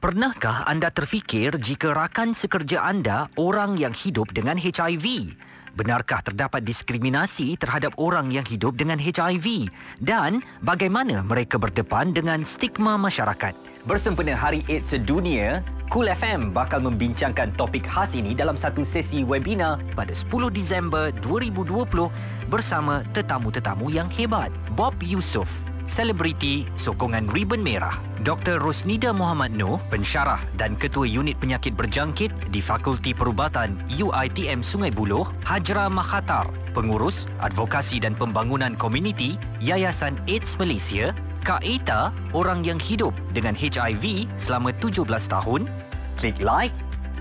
Pernahkah anda terfikir jika rakan sekerja anda orang yang hidup dengan HIV? Benarkah terdapat diskriminasi terhadap orang yang hidup dengan HIV? Dan bagaimana mereka berdepan dengan stigma masyarakat? Bersempena Hari AIDS Sedunia, Cool FM bakal membincangkan topik khas ini dalam satu sesi webinar Pada 10 Disember 2020 bersama tetamu-tetamu yang hebat. Bob Yusof, selebriti sokongan Ribbon Merah. Dr. Rosnida Muhammad Noor, pensyarah dan Ketua Unit Penyakit Berjangkit di Fakulti Perubatan UiTM Sungai Buloh. Hajra Makhatar, pengurus advokasi dan pembangunan komuniti Yayasan AIDS Malaysia. Kak Eta, orang yang hidup dengan HIV selama 17 tahun. Klik like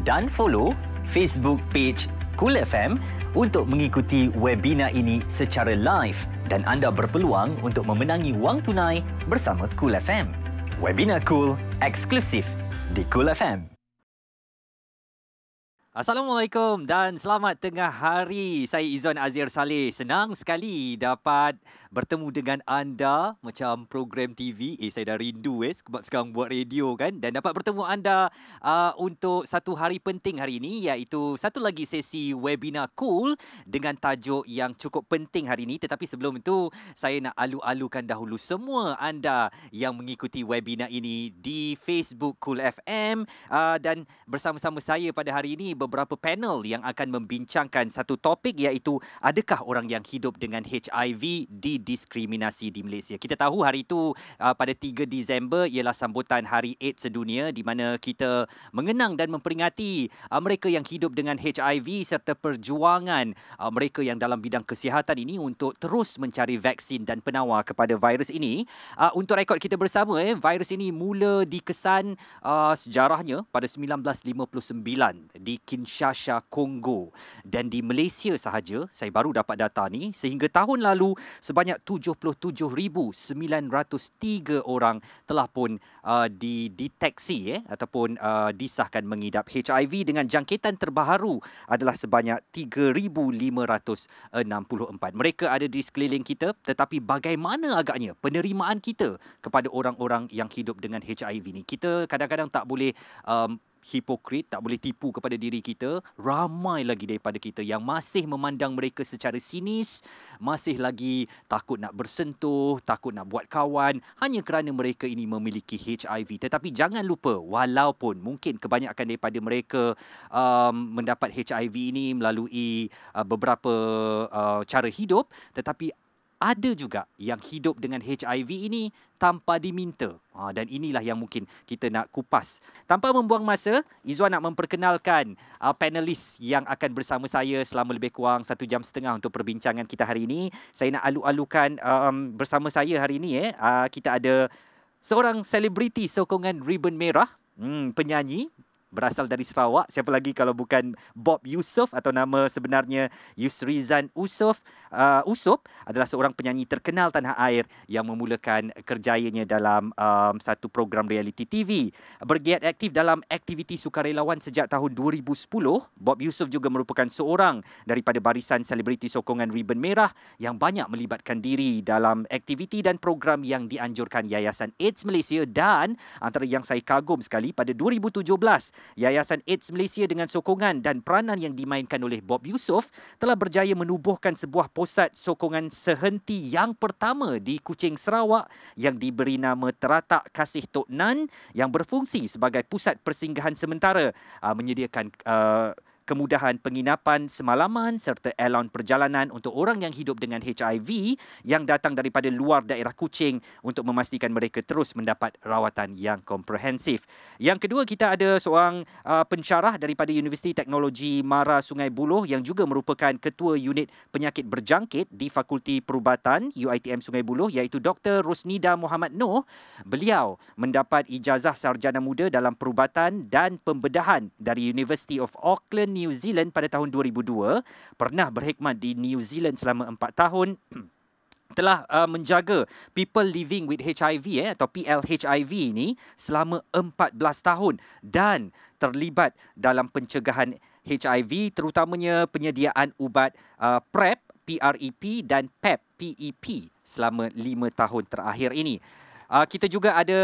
dan follow Facebook page Cool FM untuk mengikuti webinar ini secara live dan anda berpeluang untuk memenangi wang tunai bersama Cool FM. Webinar Cool eksklusif di Cool FM. Assalamualaikum dan selamat tengah hari. Saya Izzuan Azir Saleh. Senang sekali dapat bertemu dengan anda macam program TV. Saya dah rindu sebab sekarang buat radio kan. Dan dapat bertemu anda untuk satu hari penting hari ini, iaitu satu lagi sesi webinar Cool dengan tajuk yang cukup penting hari ini. Tetapi sebelum itu, saya nak alu-alukan dahulu semua anda yang mengikuti webinar ini di Facebook Cool FM. Dan bersama-sama saya pada hari ini beberapa panel yang akan membincangkan satu topik, iaitu adakah orang yang hidup dengan HIV didiskriminasi di Malaysia. Kita tahu hari itu pada 3 Disember ialah sambutan Hari AIDS Sedunia, di mana kita mengenang dan memperingati mereka yang hidup dengan HIV serta perjuangan mereka yang dalam bidang kesihatan ini untuk terus mencari vaksin dan penawar kepada virus ini. Untuk rekod kita bersama, virus ini mula dikesan sejarahnya pada 1959 di Kinshasa, Kongo. Dan di Malaysia sahaja, saya baru dapat data ni, sehingga tahun lalu sebanyak 77,903 orang telah pun dideteksi ataupun disahkan mengidap HIV, dengan jangkitan terbaru adalah sebanyak 3,564. Mereka ada di sekeliling kita, tetapi bagaimana agaknya penerimaan kita kepada orang-orang yang hidup dengan HIV ni? Kita kadang-kadang tak boleh hipokrit, tak boleh tipu kepada diri kita. Ramai lagi daripada kita yang masih memandang mereka secara sinis, masih lagi takut nak bersentuh, takut nak buat kawan hanya kerana mereka ini memiliki HIV. Tetapi jangan lupa, walaupun mungkin kebanyakan daripada mereka mendapat HIV ini melalui beberapa cara hidup, tetapi ada juga yang hidup dengan HIV ini tanpa diminta. Dan inilah yang mungkin kita nak kupas. Tanpa membuang masa, Izzuan nak memperkenalkan panelis yang akan bersama saya selama lebih kurang 1 jam setengah untuk perbincangan kita hari ini. Saya nak alu-alukan bersama saya hari ini. Kita ada seorang selebriti sokongan Ribbon Merah, penyanyi berasal dari Sarawak. Siapa lagi kalau bukan Bob Yusof, atau nama sebenarnya Yusrizan Usop. Usop adalah seorang penyanyi terkenal tanah air yang memulakan kerjayanya dalam satu program reality TV. Bergiat aktif dalam aktiviti sukarelawan sejak tahun 2010, Bob Yusof juga merupakan seorang daripada barisan selebriti sokongan Ribbon Merah yang banyak melibatkan diri dalam aktiviti dan program yang dianjurkan Yayasan AIDS Malaysia. Dan antara yang saya kagum sekali, pada 2017, Yayasan AIDS Malaysia dengan sokongan dan peranan yang dimainkan oleh Bob Yusof telah berjaya menubuhkan sebuah pusat sokongan sehenti yang pertama di Kuching, Sarawak, yang diberi nama Teratak Kasih Tok Nan, yang berfungsi sebagai pusat persinggahan sementara, menyediakan kemudahan penginapan semalaman serta airline perjalanan untuk orang yang hidup dengan HIV yang datang daripada luar daerah Kuching untuk memastikan mereka terus mendapat rawatan yang komprehensif. Yang kedua, kita ada seorang pensyarah daripada Universiti Teknologi Mara Sungai Buloh yang juga merupakan Ketua Unit Penyakit Berjangkit di Fakulti Perubatan UiTM Sungai Buloh, iaitu Dr. Rosnida Muhammad Noor. Beliau mendapat ijazah sarjana muda dalam perubatan dan pembedahan dari University of Auckland, New Zealand pada tahun 2002, pernah berkhidmat di New Zealand selama 4 tahun, telah menjaga people living with HIV atau PLHIV ini selama 14 tahun dan terlibat dalam pencegahan HIV, terutamanya penyediaan ubat PrEP, PrEP dan PEP, PEP selama 5 tahun terakhir ini. Kita juga ada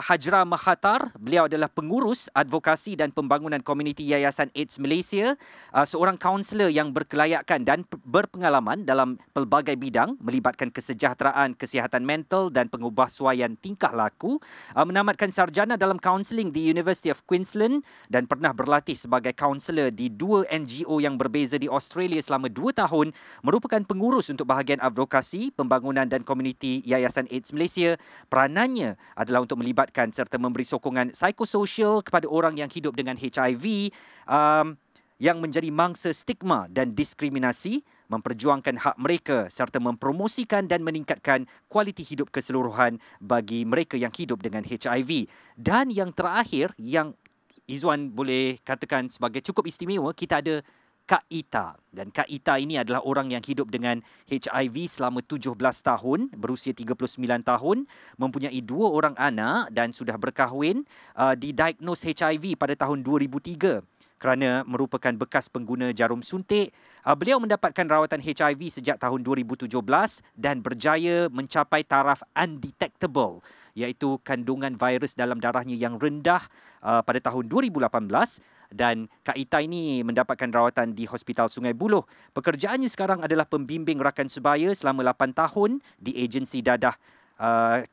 Hajra Makhatar. Beliau adalah pengurus advokasi dan pembangunan komuniti Yayasan AIDS Malaysia, seorang kaunselor yang berkelayakan dan berpengalaman dalam pelbagai bidang melibatkan kesejahteraan, kesihatan mental dan pengubahsuaian tingkah laku. Menamatkan sarjana dalam kaunseling di University of Queensland dan pernah berlatih sebagai kaunselor di 2 NGO yang berbeza di Australia selama 2 tahun, merupakan pengurus untuk bahagian advokasi, pembangunan dan komuniti Yayasan AIDS Malaysia. Peranannya adalah untuk melibatkan serta memberi sokongan psikososial kepada orang yang hidup dengan HIV yang menjadi mangsa stigma dan diskriminasi, memperjuangkan hak mereka serta mempromosikan dan meningkatkan kualiti hidup keseluruhan bagi mereka yang hidup dengan HIV. Dan yang terakhir, yang Izwan boleh katakan sebagai cukup istimewa, kita ada Kak Ita. Dan Kak Ita ini adalah orang yang hidup dengan HIV selama 17 tahun, berusia 39 tahun, mempunyai 2 orang anak dan sudah berkahwin, didiagnos HIV pada tahun 2003 kerana merupakan bekas pengguna jarum suntik. Beliau mendapatkan rawatan HIV sejak tahun 2017 dan berjaya mencapai taraf undetectable, iaitu kandungan virus dalam darahnya yang rendah pada tahun 2018. Dan Kak Ita ini mendapatkan rawatan di Hospital Sungai Buloh. Pekerjaannya sekarang adalah pembimbing rakan sebaya selama 8 tahun di agensi dadah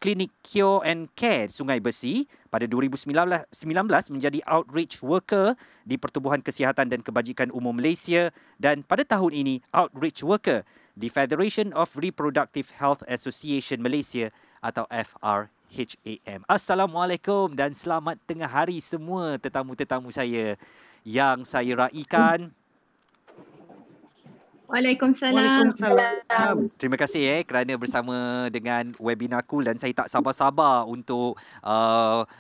Klinik Cure and Care Sungai Besi. Pada 2019 menjadi outreach worker di Pertubuhan Kesihatan dan Kebajikan Umum Malaysia dan pada tahun ini outreach worker di Federation of Reproductive Health Association Malaysia atau FRHAM. Assalamualaikum dan selamat tengah hari semua tetamu-tetamu saya yang saya raikan. Waalaikumsalam. Terima kasih kerana bersama dengan webinar Cool dan saya tak sabar-sabar untuk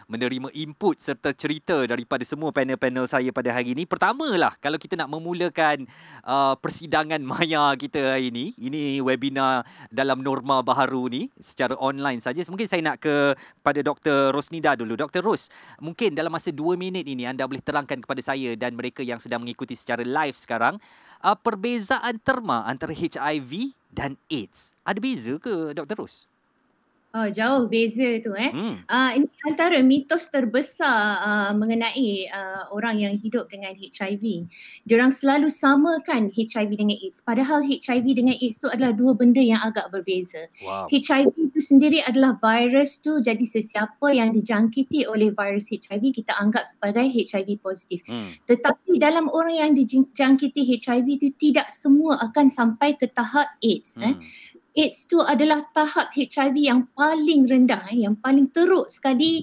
menerima input serta cerita daripada semua panel-panel saya pada hari ini. Pertamalah, kalau kita nak memulakan persidangan maya kita hari ini webinar dalam norma baharu ni secara online saja. Mungkin saya nak pada Dr. Rosnida dulu. Dr. Ros, mungkin dalam masa 2 minit ini anda boleh terangkan kepada saya dan mereka yang sedang mengikuti secara live sekarang, perbezaan terma antara HIV dan AIDS. Ada beza ke Dr. Ros? Oh, jauh beza tu ini antara mitos terbesar mengenai orang yang hidup dengan HIV. Diorang selalu samakan HIV dengan AIDS. Padahal HIV dengan AIDS tu adalah 2 benda yang agak berbeza. Wow. HIV tu sendiri adalah virus tu, jadi sesiapa yang dijangkiti oleh virus HIV kita anggap sebagai HIV positif. Tetapi dalam orang yang dijangkiti HIV tu tidak semua akan sampai ke tahap AIDS. AIDS tu adalah tahap HIV yang paling rendah, yang paling teruk sekali.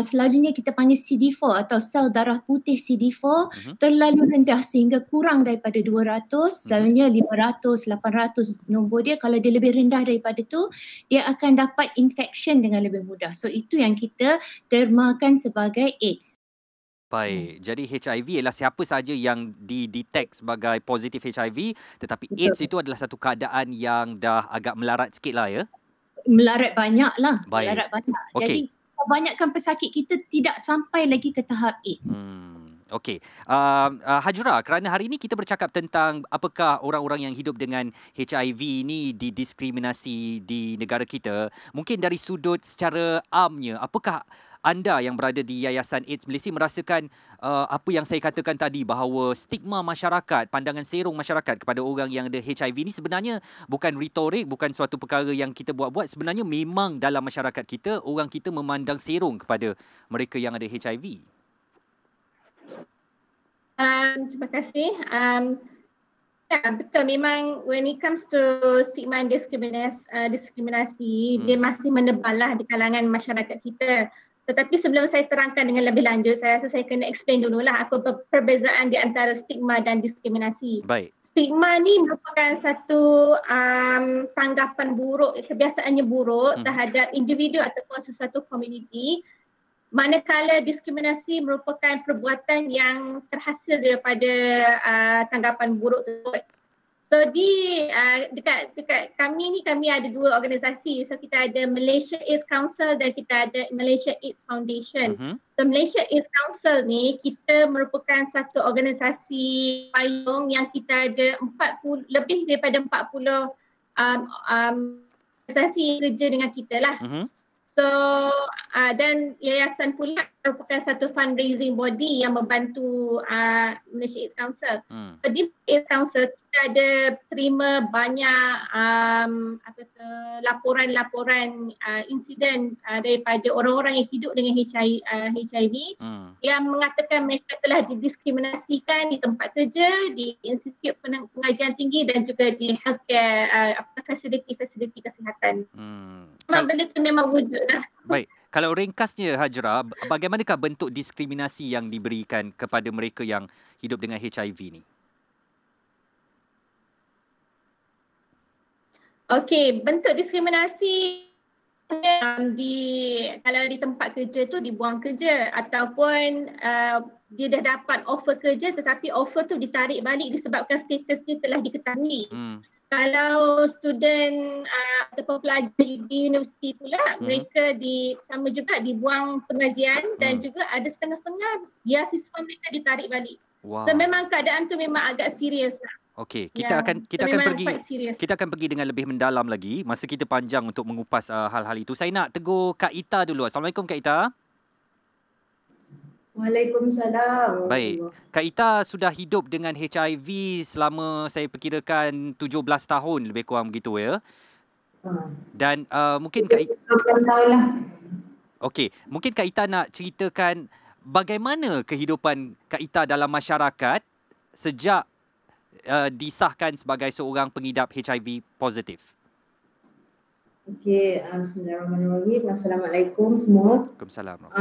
Selalunya kita panggil CD4 atau sel darah putih CD4 terlalu rendah sehingga kurang daripada 200, selalunya 500, 800 nombor dia. Kalau dia lebih rendah daripada tu, dia akan dapat infection dengan lebih mudah. So itu yang kita termakan sebagai AIDS. Baik, jadi HIV ialah siapa saja yang didetect sebagai positif HIV, tetapi Betul. AIDS itu adalah satu keadaan yang dah agak melarat sikit lah ya? Melarat banyak lah. Baik. Melarat banyak. Okey. Jadi kebanyakan pesakit kita tidak sampai lagi ke tahap AIDS. Okey. Hajra, kerana hari ini kita bercakap tentang apakah orang-orang yang hidup dengan HIV ini didiskriminasi di negara kita, mungkin dari sudut secara amnya, apakah anda yang berada di Yayasan AIDS Malaysia merasakan apa yang saya katakan tadi, bahawa stigma masyarakat, pandangan serong masyarakat kepada orang yang ada HIV ini sebenarnya bukan retorik, bukan suatu perkara yang kita buat-buat, sebenarnya memang dalam masyarakat kita, orang kita memandang serong kepada mereka yang ada HIV. Terima kasih. Ya, betul, memang when it comes to stigma and diskriminasi, dia masih menebal lah di kalangan masyarakat kita. Tetapi sebelum saya terangkan dengan lebih lanjut, saya rasa saya kena explain dululah apa perbezaan di antara stigma dan diskriminasi. Baik. Stigma ni merupakan satu tanggapan buruk, kebiasaannya buruk terhadap individu ataupun sesuatu komuniti. Manakala diskriminasi merupakan perbuatan yang terhasil daripada tanggapan buruk tersebut. So dekat kami ni, kami ada 2 organisasi. So kita ada Malaysia AIDS Council dan kita ada Malaysia AIDS Foundation. So Malaysia AIDS Council ni kita merupakan satu organisasi payung yang kita ada lebih daripada 40 organisasi kerja dengan kita lah. So dan yayasan pula merupakan satu fundraising body yang membantu Malaysia AIDS Council. Di AIDS Council kita ada terima banyak laporan-laporan insiden daripada orang-orang yang hidup dengan HIV yang mengatakan mereka telah didiskriminasikan di tempat kerja, di institut pengajian tinggi dan juga di healthcare fasiliti kesihatan. Benda itu memang wujud lah. Baik, kalau ringkasnya Hajrah, bagaimanakah bentuk diskriminasi yang diberikan kepada mereka yang hidup dengan HIV ni? Okey, bentuk diskriminasi kalau di tempat kerja tu dibuang kerja ataupun dia dah dapat offer kerja tetapi offer tu ditarik balik disebabkan status dia telah diketahui. Kalau student ataupun pelajar di universiti pula, mereka sama juga dibuang pengajian dan juga ada setengah-setengah beasiswa mereka ditarik balik. Wow. So memang keadaan tu memang agak serius lah. Okey, kita akan pergi dengan lebih mendalam lagi. Masa kita panjang untuk mengupas hal-hal itu. Saya nak tegur Kak Ita dulu. Assalamualaikum Kak Ita. Waalaikumsalam. Baik. Kak Ita sudah hidup dengan HIV selama saya perkirakan 17 tahun lebih kurang begitu ya. Dan mungkin Kak Ita Okey, mungkin Kak Ita nak ceritakan bagaimana kehidupan Kak Ita dalam masyarakat sejak disahkan sebagai seorang pengidap HIV positif. Okey, bismillahirrahmanirrahim. Assalamualaikum semua. Waalaikumsalam.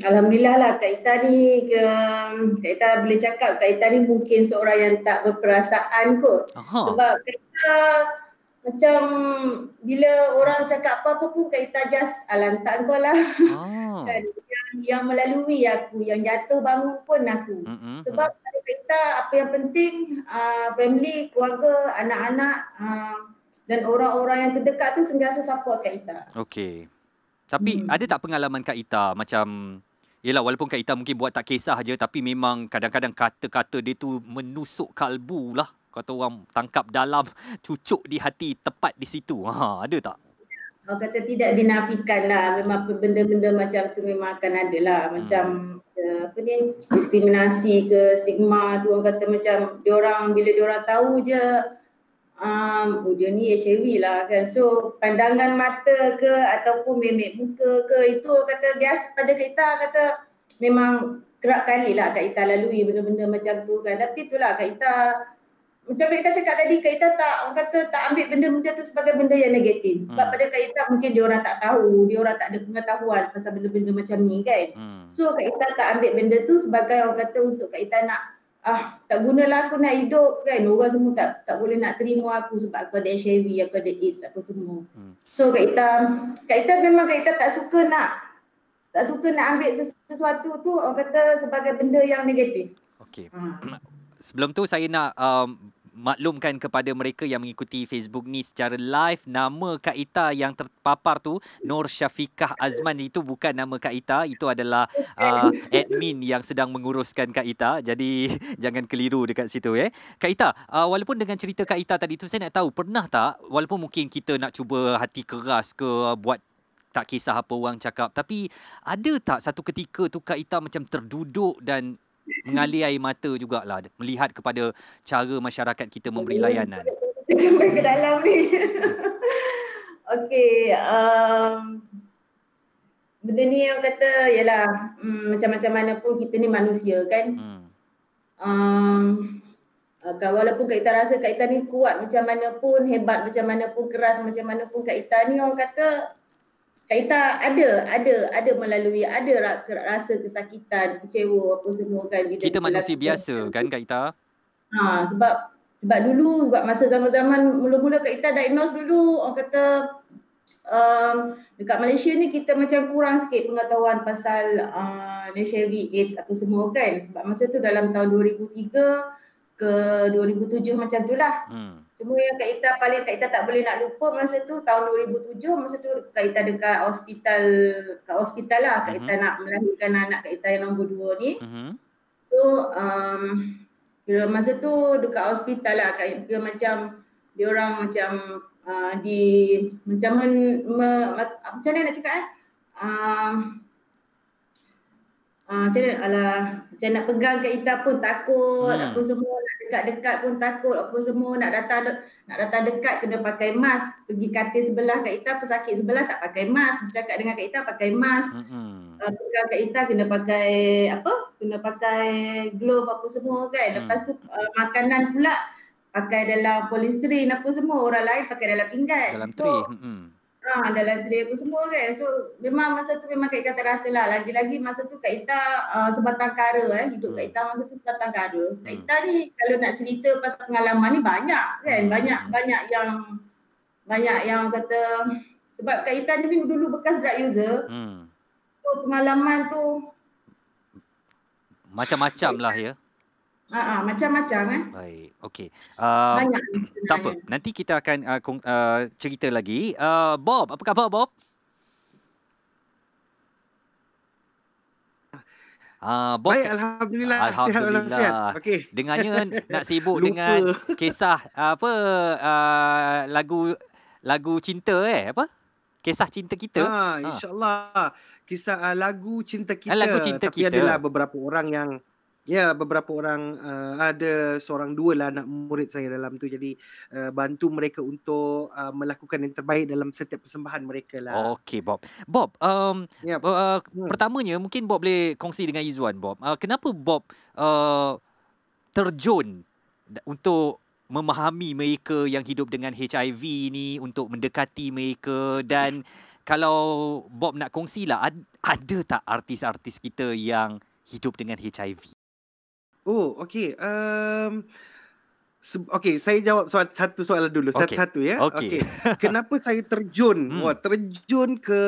Alhamdulillah lah Kak Ita ni, Kak Ita boleh cakap Kak Ita ni mungkin seorang yang tak berperasaan kot. Sebab Kak Ita macam bila orang cakap apa-apa pun Kak Ita just lantak kau lah. Dan yang melalui aku, yang jatuh bangun pun aku. Sebab Kak Ita apa yang penting family, keluarga, anak-anak dan orang-orang yang terdekat tu sentiasa support Kak Ita. Okey. Tapi ada tak pengalaman Kak Ita macam, yelah walaupun Kak Ita mungkin buat tak kisah je tapi memang kadang-kadang kata-kata dia tu menusuk kalbu lah. Kata orang tangkap dalam, cucuk di hati, tepat di situ. Ada tak? Orang kata tidak dinafikan lah. Memang benda-benda macam tu memang akan ada lah. Macam diskriminasi ke, stigma tu orang kata macam bila diorang tahu je dia ni HIV lah kan. So pandangan mata ke ataupun memek muka ke, itu kata biasa pada kita, kata memang kerap kali lah Kak Ita lalui benda-benda macam tu kan. Tapi itulah Kak Ita, macam Kak Ita cakap tadi, Kak Ita orang kata tak ambil benda-benda tu sebagai benda yang negatif. Sebab pada Kak Ita mungkin diorang tak tahu, diorang tak ada pengetahuan pasal benda-benda macam ni kan. So Kak Ita tak ambil benda tu sebagai orang kata untuk Kak Ita nak tak gunalah aku nak hidup kan. Orang semua tak boleh nak terima aku sebab aku ada HIV, aku ada AIDS, apa semua. So Kak Ita memang Kak Ita tak suka nak ambil sesuatu tu orang kata sebagai benda yang negatif. Okey. Sebelum tu saya nak maklumkan kepada mereka yang mengikuti Facebook ni secara live, nama Kak Ita yang terpapar tu Nur Syafiqah Azman, itu bukan nama Kak Ita, itu adalah admin yang sedang menguruskan Kak Ita. Jadi jangan keliru dekat situ Kak Ita, walaupun dengan cerita Kak Ita tadi tu, saya nak tahu pernah tak, walaupun mungkin kita nak cuba hati keras ke, buat tak kisah apa orang cakap, tapi ada tak satu ketika tu Kak Ita macam terduduk dan mengalir air mata jugalah melihat kepada cara masyarakat kita memberi layanan? Ke dalam ni. Okey, benda ni orang kata yalah, macam-macam mana pun kita ni manusia kan. Walaupun Kak Ita rasa Kak Ita ni kuat macam mana pun, hebat macam mana pun, keras macam mana pun, Kak Ita ni orang kata Kak Ita ada melalui, ada rasa kesakitan, kecewa apa semua kan. Kita manusia biasa kan Kak Ita? Sebab dulu, sebab masa zaman-zaman mula-mula Kak Ita diagnose dulu, orang kata dekat Malaysia ni kita macam kurang sikit pengetahuan pasal HIV, AIDS apa semua kan. Sebab masa tu dalam tahun 2003 ke 2007 macam tu lah. Cuma yang Kak Ita paling Kak Ita tak boleh nak lupa masa tu tahun 2007, masa tu Kak Ita dekat hospital lah. Kak Ita nak melahirkan anak Kak Ita yang nombor 2 ni. So kira masa tu dekat hospital lah, Kak Ita macam diorang macam di macam macam mana nak cakap macam mana macam nak pegang kat Ita pun takut, apa semua nak dekat-dekat pun takut, apa semua nak datang dekat kena pakai mask, pergi katil sebelah kat Ita pesakit sebelah tak pakai mask, bercakap dengan kat Ita pakai mask, pegang kat Ita kena pakai glove apa semua kan. Lepas tu makanan pula pakai dalam polystyrene apa semua, orang lain pakai dalam pinggan. Dalam tray. Dalam tray apa semua kan. So memang masa tu memang Kak Ita terasa lah. Lagi-lagi masa tu Kak Ita sebatang kara hidup Kak Ita masa tu sebatang kara. Kak Ita ni kalau nak cerita pasal pengalaman ni banyak kan. Banyak yang kata, sebab Kak Ita ni dulu bekas drug user. So pengalaman tu macam-macam lah ya. Macam-macam Baik, okey. banyak. Tak apa, nanti kita akan cerita lagi. Bob, apa khabar Bob? Bob, baik, Alhamdulillah. Sihat walafiat. Okey. Dengarnya nak sibuk dengan kisah lagu cinta apa? Kisah cinta kita. InsyaAllah. Kisah lagu cinta kita. Lagu cinta Tapi kita. adalah beberapa orang yang ada seorang dua lah anak murid saya dalam tu, jadi bantu mereka untuk melakukan yang terbaik dalam setiap persembahan mereka lah. Okey Bob. Pertamanya mungkin Bob boleh kongsi dengan Izwan Bob. Kenapa Bob terjun untuk memahami mereka yang hidup dengan HIV ni, untuk mendekati mereka, dan kalau Bob nak kongsilah, ada tak artis-artis kita yang hidup dengan HIV? Okey. Okey, saya jawab satu soalan dulu. Satu-satu ya. Okey. Kenapa saya terjun? Terjun ke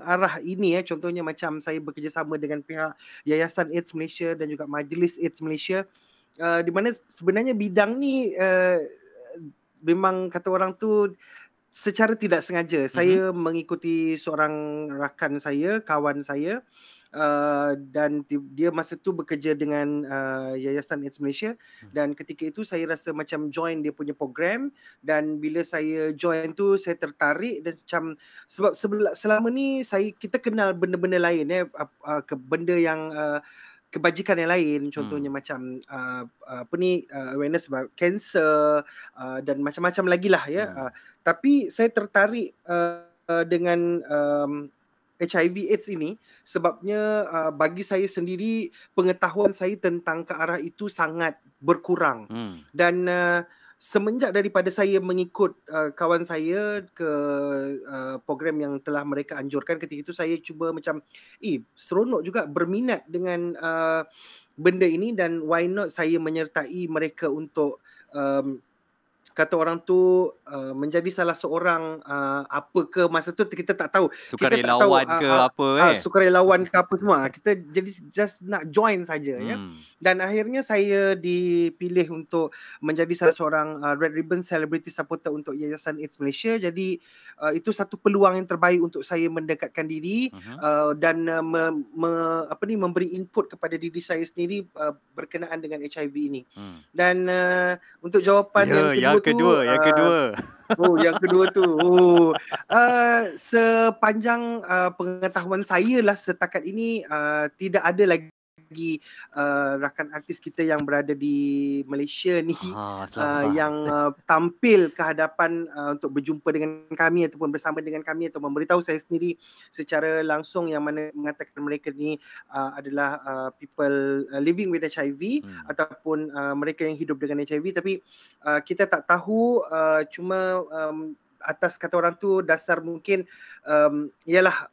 arah ini contohnya macam saya bekerjasama dengan pihak Yayasan AIDS Malaysia dan juga Majlis AIDS Malaysia, di mana sebenarnya bidang ni memang kata orang tu secara tidak sengaja saya mengikuti seorang rakan saya, kawan saya, dan dia masa tu bekerja dengan Yayasan AIDS Malaysia, dan ketika itu saya rasa macam join dia punya program, dan bila saya join tu saya tertarik, dan macam sebab selama ni kita kenal benda-benda lain benda yang kebajikan yang lain, contohnya macam awareness about cancer dan macam-macam lagi lah tapi saya tertarik dengan HIV AIDS ini sebabnya bagi saya sendiri pengetahuan saya tentang ke arah itu sangat berkurang. Dan semenjak daripada saya mengikut kawan saya ke program yang telah mereka anjurkan, ketika itu saya cuba macam seronok juga, berminat dengan benda ini, dan why not saya menyertai mereka untuk kata orang tu menjadi salah seorang apa ke masa tu kita tak tahu, sukarelawan ke apa sukarelawan ke apa semua, kita jadi just nak join saja dan akhirnya saya dipilih untuk menjadi salah seorang Red Ribbon Celebrity Supporter untuk Yayasan AIDS Malaysia. Jadi itu satu peluang yang terbaik untuk saya mendekatkan diri dan memberi input kepada diri saya sendiri berkenaan dengan HIV ini. Dan untuk jawapan yang kedua yang kedua tu sepanjang pengetahuan saya lah setakat ini tidak ada lagi rakan artis kita yang berada di Malaysia ni yang tampil ke hadapan untuk berjumpa dengan kami ataupun bersama dengan kami atau memberitahu saya sendiri secara langsung yang mana mengatakan mereka ni adalah people living with HIV ataupun mereka yang hidup dengan HIV, tapi kita tak tahu, cuma atas kata orang tu dasar mungkin ialah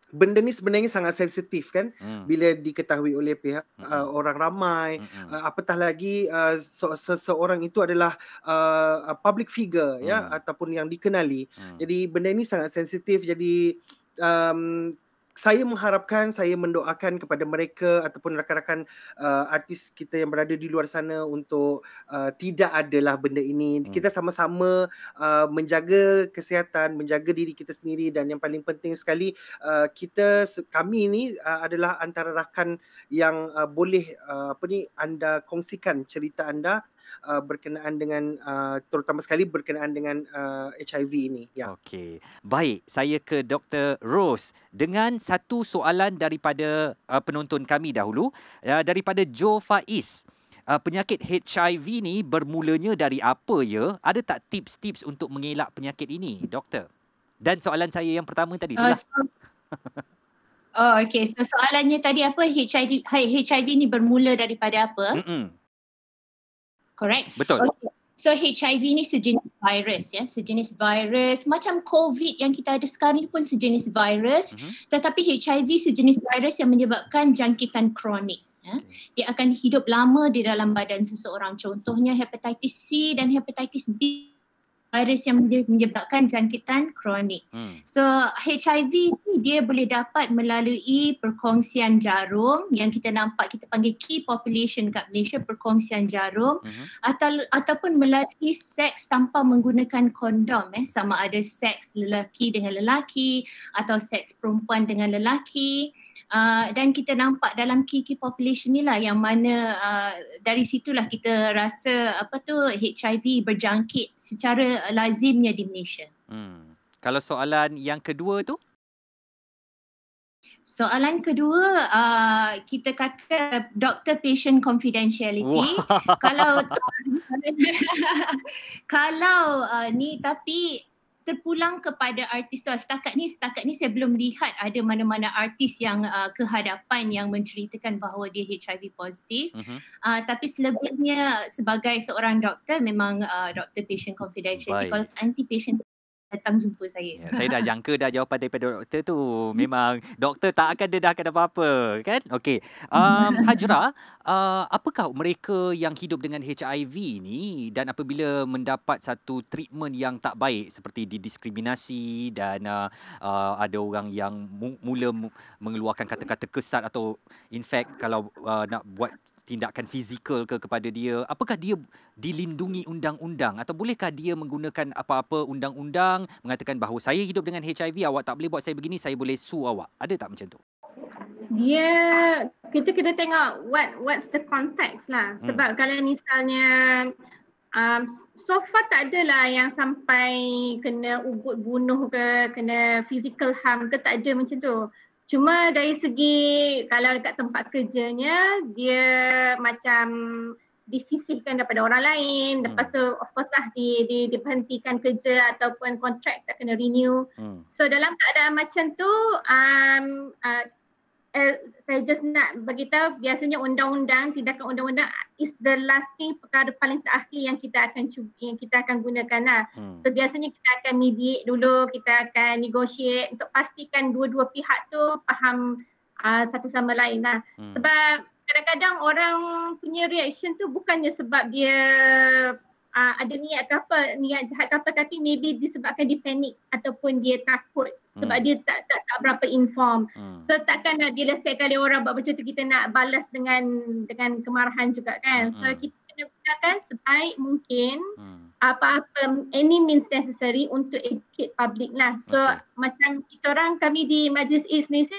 benda ni sebenarnya sangat sensitif kan bila diketahui oleh pihak orang ramai, apatah lagi seseorang itu adalah public figure ataupun yang dikenali. Jadi benda ni sangat sensitif. Jadi saya mengharapkan, saya mendoakan kepada mereka ataupun rakan-rakan artis kita yang berada di luar sana untuk tidak adalah benda ini. Kita sama-sama menjaga kesihatan, menjaga diri kita sendiri, dan yang paling penting sekali kami ini adalah antara rakan yang boleh anda kongsikan cerita anda berkenaan dengan terutama sekali berkenaan dengan HIV ini. Ya. Okey. Baik, saya ke Dr. Rose dengan satu soalan daripada penonton kami dahulu, daripada Joe Faiz. Penyakit HIV ni bermulanya dari apa ya? Ada tak tips-tips untuk mengelak penyakit ini, doktor? Dan soalan saya yang pertama tadi itulah. Okey. So soalannya tadi apa? HIV ni bermula daripada apa? Correct? Betul. Okay. So HIV ni sejenis virus ya, sejenis virus macam COVID yang kita ada sekarang ni pun sejenis virus, tetapi HIV sejenis virus yang menyebabkan jangkitan kronik. Dia akan hidup lama di dalam badan seseorang. Contohnya hepatitis C dan hepatitis B, virus yang menyebabkan jangkitan kronik. So HIV ni dia boleh dapat melalui perkongsian jarum yang kita nampak, kita panggil key population kat Malaysia, perkongsian jarum, ataupun melalui seks tanpa menggunakan kondom, sama ada seks lelaki dengan lelaki atau seks perempuan dengan lelaki. Dan kita nampak dalam key population ni lah yang mana dari situlah kita rasa HIV berjangkit secara lazimnya di Malaysia. Kalau soalan yang kedua tu? Soalan kedua, kita kata doctor-patient confidentiality. Kalau ni tapi terpulang kepada artis tu. Setakat ni saya belum lihat ada mana-mana artis yang ke hadapan yang menceritakan bahawa dia HIV positif. Tapi selebihnya sebagai seorang doktor memang doctor-patient confidentiality. Kalau anti-patient datang jumpa saya. Ya, saya dah jangka dah jawapan daripada doktor tu. Memang doktor tak akan dedahkan apa-apa, kan? Okey. Hajrah, apakah mereka yang hidup dengan HIV ni dan apabila mendapat satu treatment yang tak baik seperti didiskriminasi dan ada orang yang mula mengeluarkan kata-kata kesat atau in fact kalau nak buat tindakan fizikal kepada dia, apakah dia dilindungi undang-undang atau bolehkah dia menggunakan apa-apa undang-undang mengatakan bahawa saya hidup dengan HIV, awak tak boleh buat saya begini, saya boleh sue awak? Ada tak macam tu? Kita tengok what's the context lah. Sebab kalau misalnya so far tak adalah yang sampai kena ugut bunuh ke, kena physical harm ke, tak ada macam tu. Cuma dari segi kalau dekat tempat kerjanya dia macam disisihkan daripada orang lain, lepas tu of course lah diberhentikan kerja ataupun kontrak tak kena renew. So dalam keadaan macam tu saya just nak beritahu, biasanya undang-undang, tindakan undang-undang is the last thing, perkara paling terakhir yang kita akan gunakan lah. So biasanya kita akan mediate dulu, kita akan negotiate untuk pastikan dua-dua pihak tu faham satu sama lain lah. Sebab kadang-kadang orang punya reaction tu bukannya sebab dia ada niat jahat ke apa, tapi maybe disebabkan dia panik ataupun dia takut sebab dia tak berapa inform. So takkanlah bila setiap kali orang buat macam tu kita nak balas dengan kemarahan juga kan. So kita kena gunakan sebaik mungkin apa-apa any means necessary untuk educate public lah. So macam kami di Majlis AIDS Malaysia,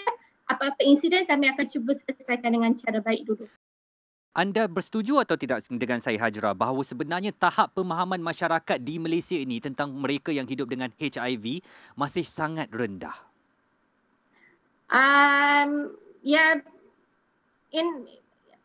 apa-apa insiden kami akan cuba selesaikan dengan cara baik dulu. Anda bersetuju atau tidak dengan saya, Hajrah, bahawa sebenarnya tahap pemahaman masyarakat di Malaysia ini tentang mereka yang hidup dengan HIV masih sangat rendah?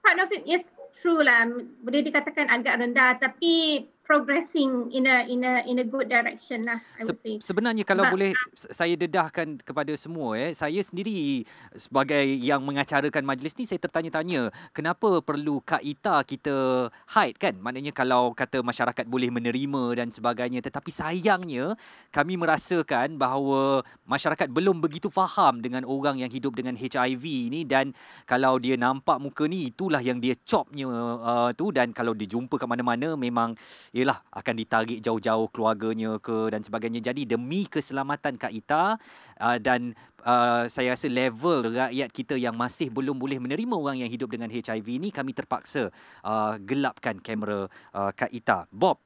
Part of it is true lah. Boleh dikatakan agak rendah, tapi progressing in a good direction lah, I would say. Sebenarnya kalau boleh saya dedahkan kepada semua, saya sendiri sebagai yang mengacarakan majlis ni, saya tertanya-tanya kenapa perlu kaedah kita hide kan? Maknanya kalau kata masyarakat boleh menerima dan sebagainya, tetapi sayangnya kami merasakan bahawa masyarakat belum begitu faham dengan orang yang hidup dengan HIV ni, dan kalau dia nampak muka ni, itulah yang dia chopnya tu, dan kalau dijumpa kat mana-mana memang akan ditarik jauh-jauh keluarganya ke dan sebagainya. Jadi demi keselamatan Kak Ita dan saya rasa level rakyat kita yang masih belum boleh menerima orang yang hidup dengan HIV ni, kami terpaksa gelapkan kamera Kak Ita. Bob,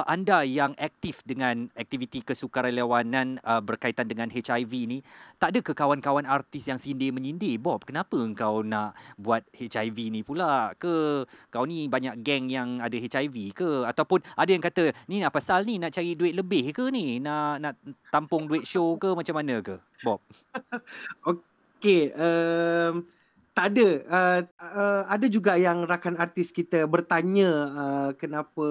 anda yang aktif dengan aktiviti kesukarelawanan berkaitan dengan HIV ni, tak ada ke kawan-kawan artis yang sindir-menyindir? Bob, kenapa engkau nak buat HIV ni pula? Ke kau ni banyak geng yang ada HIV ke? Ataupun ada yang kata, ni apa pasal ni, nak cari duit lebih ke ni? Nak tampung duit show ke, macam mana ke, Bob? Okey, tak ada. Ada juga yang rakan artis kita bertanya kenapa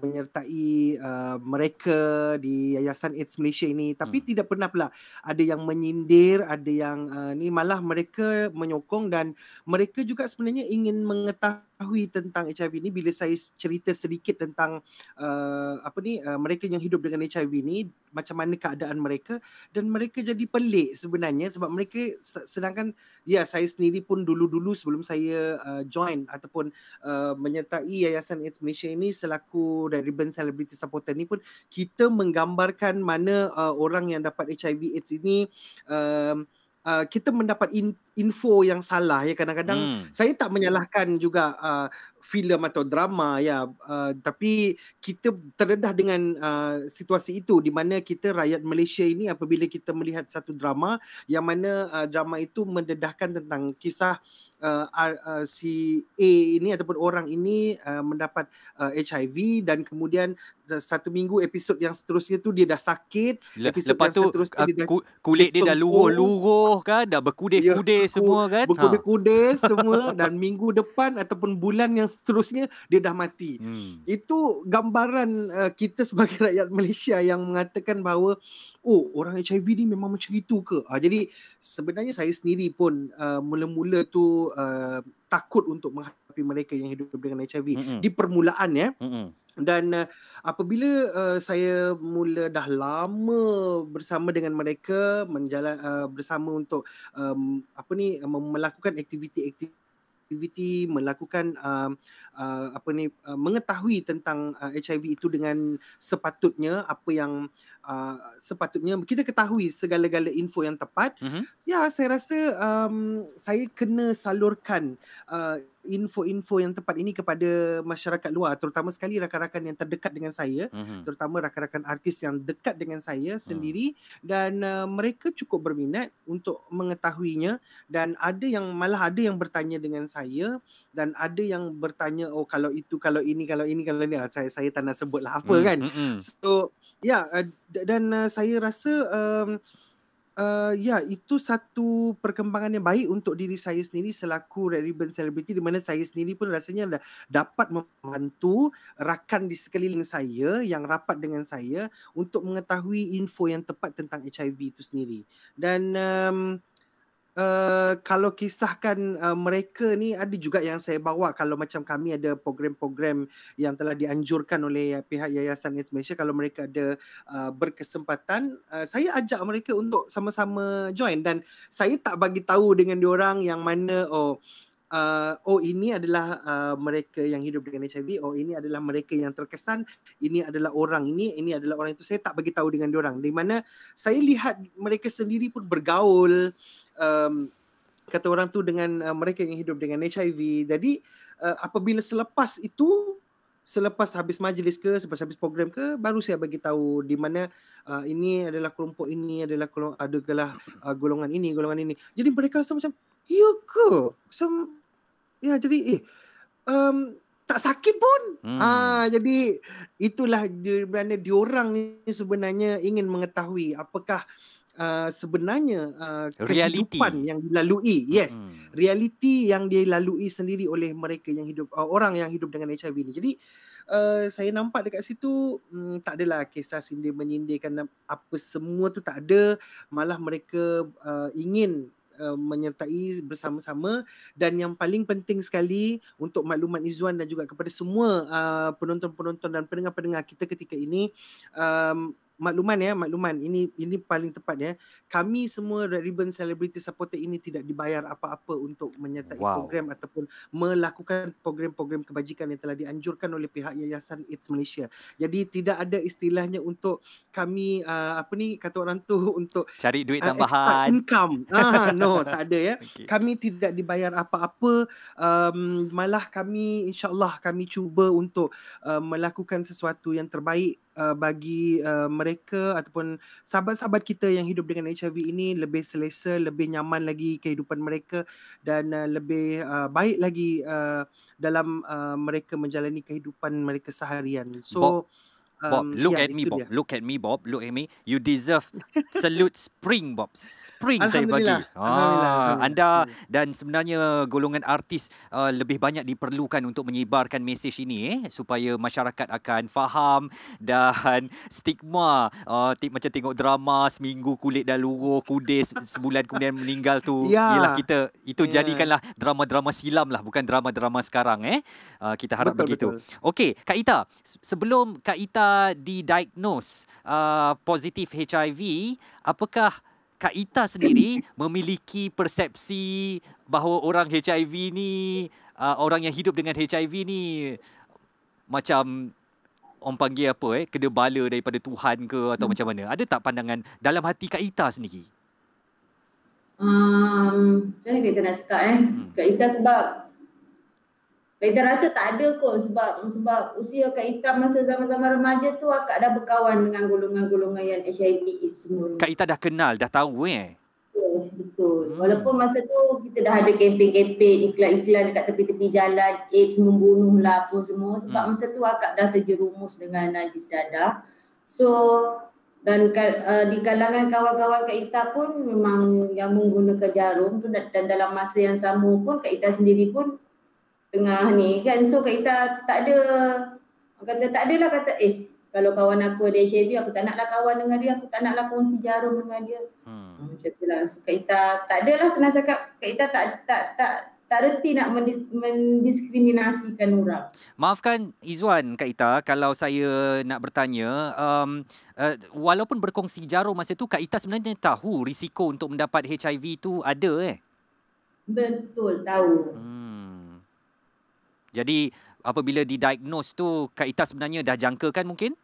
menyertai mereka di Yayasan AIDS Malaysia ini, tapi tidak pernah pula ada yang menyindir, ada yang ni, malah mereka menyokong dan mereka juga sebenarnya ingin mengetahui tentang HIV ni. Bila saya cerita sedikit tentang mereka yang hidup dengan HIV ni, macam mana keadaan mereka, dan mereka jadi pelik sebenarnya sebab mereka, sedangkan saya sendiri pun dulu-dulu sebelum saya join ataupun menyertai Yayasan AIDS Malaysia ini selaku Ribbon Celebrity Supporter ni pun, kita menggambarkan mana orang yang dapat HIV AIDS ini kita mendapat info yang salah ya. Kadang-kadang saya tak menyalahkan juga filem atau drama ya, tapi kita terdedah dengan situasi itu di mana kita rakyat Malaysia ini apabila kita melihat satu drama yang mana drama itu mendedahkan tentang kisah si A ini ataupun orang ini mendapat HIV dan kemudian satu minggu episod yang seterusnya tu dia dah sakit, lepas tu kulit dia dah luruh-luruh kan, dah berkudis-kudis semua kan, berkudis-kudis semua dan minggu depan ataupun bulan yang seterusnya dia dah mati. Itu gambaran kita sebagai rakyat Malaysia yang mengatakan bahawa orang HIV ni memang macam itu ke? Jadi sebenarnya saya sendiri pun mula-mula tu takut untuk menghadapi mereka yang hidup dengan HIV di permulaan ya. Dan apabila saya mula dah lama bersama dengan mereka, bersama untuk melakukan aktiviti, melakukan mengetahui tentang HIV itu dengan sepatutnya, apa yang sepatutnya kita ketahui segala-gala info yang tepat. Ya, saya rasa saya kena salurkan info-info yang tepat ini kepada masyarakat luar, terutama sekali rakan-rakan yang terdekat dengan saya, terutama rakan-rakan artis yang dekat dengan saya sendiri, dan mereka cukup berminat untuk mengetahuinya, dan ada yang bertanya dengan saya, dan ada yang bertanya kalau itu, kalau ini, kalau ini, kalau ini. Saya tak nak sebutlah apa kan. So dan saya rasa itu satu perkembangan yang baik untuk diri saya sendiri selaku Red Ribbon Celebrity, di mana saya sendiri pun rasanya dapat membantu rakan di sekeliling saya yang rapat dengan saya untuk mengetahui info yang tepat tentang HIV itu sendiri. Dan kalau kisahkan mereka ni, ada juga yang saya bawa. Kalau macam kami ada program-program yang telah dianjurkan oleh pihak Yayasan AIDS Malaysia, kalau mereka ada berkesempatan, saya ajak mereka untuk sama-sama join, dan saya tak bagi tahu dengan diorang yang mana ini adalah mereka yang hidup dengan HIV, ini adalah mereka yang terkesan, ini adalah orang ini adalah orang itu. Saya tak bagi tahu dengan diorang, di mana saya lihat mereka sendiri pun bergaul, kata orang tu, dengan mereka yang hidup dengan HIV. Jadi apabila selepas habis majlis ke, selepas habis program ke, baru saya bagi tahu di mana ini adalah kelompok ini, adalah golongan ini. Jadi mereka rasa macam, ya ke? Jadi tak sakit pun. Jadi itulah di mana diorang ni sebenarnya ingin mengetahui apakah sebenarnya kehidupan yang dilalui, realiti yang dilalui sendiri oleh mereka yang hidup, orang yang hidup dengan HIV ni. Jadi saya nampak dekat situ tak adalah kisah sindir menyindirkan apa semua tu, tak ada. Malah mereka ingin menyertai bersama-sama. Dan yang paling penting sekali untuk maklumat Izzuan dan juga kepada semua penonton-penonton dan pendengar-pendengar kita ketika ini, makluman ini paling tepat ya. Kami semua Red Ribbon Celebrity Supporter ini tidak dibayar apa-apa untuk menyertai program ataupun melakukan program-program kebajikan yang telah dianjurkan oleh pihak Yayasan AIDS Malaysia. Jadi tidak ada istilahnya untuk kami kata orang tu untuk cari duit tambahan, income. No, tak ada ya. Okay. Kami tidak dibayar apa-apa, malah kami insya-Allah kami cuba untuk melakukan sesuatu yang terbaik bagi mereka ataupun sahabat-sahabat kita yang hidup dengan HIV ini lebih selesa, lebih nyaman lagi kehidupan mereka dan lebih baik lagi dalam mereka menjalani kehidupan mereka seharian. So Bob, look at me, Bob. Dia. Look at me, Bob. Look at me. You deserve salute spring, Bob. Spring saya bagi. Anda dan sebenarnya golongan artis lebih banyak diperlukan untuk menyebarkan mesej ini supaya masyarakat akan faham dan stigma macam tengok drama seminggu kulit dah luruh, kudis sebulan kemudian meninggal tu. Ialah kita itu jadikanlah drama-drama silam lah, bukan drama-drama sekarang kita harap begitu. Okey, Kak Ita, sebelum Kak Ita didiagnose positif HIV, apakah Kak Ita sendiri memiliki persepsi bahawa orang HIV ni, orang yang hidup dengan HIV ni macam orang panggil apa kena bala daripada Tuhan ke atau macam mana? Ada tak pandangan dalam hati Kak Ita sendiri? Macam mana kita nak cakap Kak Ita sebab Kak Ita rasa tak ada kot sebab usia Kak Ita masa zaman-zaman remaja tu akak dah berkawan dengan golongan-golongan yang HIV AIDS semua. Kak Ita dah kenal, dah tahu Yes, betul. Walaupun masa tu kita dah ada kempen-kempen, iklan-iklan dekat tepi-tepi jalan, AIDS membunuh lah apa semua. Sebab masa tu akak dah terjerumus dengan najis dadah. So, dan di kalangan kawan-kawan Kak Ita pun memang yang menggunakan jarum tu, dan dalam masa yang sama pun Kak Ita sendiri pun tengah ni kan. So Kak Ita tak ada kalau kawan aku ada HIV aku tak naklah kawan dengan dia, aku tak naklah kongsi jarum dengan dia. Macam tu lah. So Kak Ita tak adalah, senang cakap Kak Ita tak reti nak mendiskriminasikan orang. Maafkan Izwan Kak Ita kalau saya nak bertanya, walaupun berkongsi jarum masa tu Kak Ita sebenarnya tahu risiko untuk mendapat HIV tu ada Betul, tahu. Jadi apabila didiagnose tu Kak Ita sebenarnya dah jangkakan mungkin?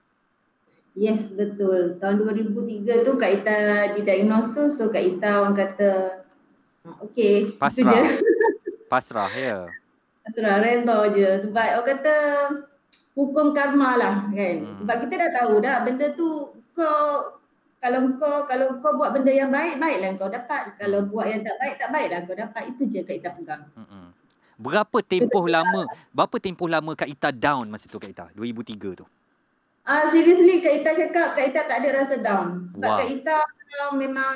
Yes, betul. Tahun 2003 tu Kak Ita didiagnose tu, so Kak Ita orang kata okey, pasrah. Pasrah ya. Pasrah, reda je. Sebab orang kata hukum karma lah kan. Sebab kita dah tahu dah benda tu kalau kau buat benda yang baik, baiklah kau dapat. Kalau buat yang tak baik, tak baiklah kau dapat. Itu je Kak Ita pegang. Berapa tempoh lama Kak Ita down masa tu Kak Ita? 2003 tu. Seriously Kak Ita cakap Kak Ita tak ada rasa down. Sebab Kak Ita memang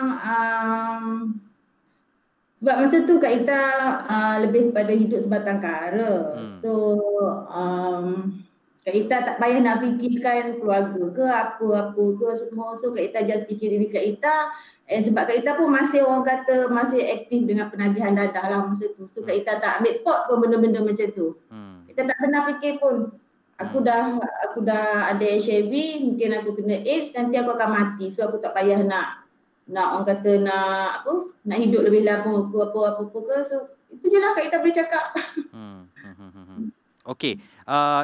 sebab masa tu Kak Ita lebih pada hidup sebatang kara. So Kak Ita tak payah nak fikirkan keluarga ke apa-apa ke semua. So Kak Ita just fikir diri Kak Ita. Sebab Kak Ita pun masih orang kata masih aktif dengan penagihan dadah lah masa tu. So Kak Ita tak ambil pot pun benda-benda macam tu. Kita tak pernah fikir pun aku dah ada HIV, mungkin aku kena AIDS, nanti aku akan mati. So aku tak payah nak orang kata nak hidup lebih lama ke apa-apa ke. So itu je lah Kak Ita boleh cakap. Okey,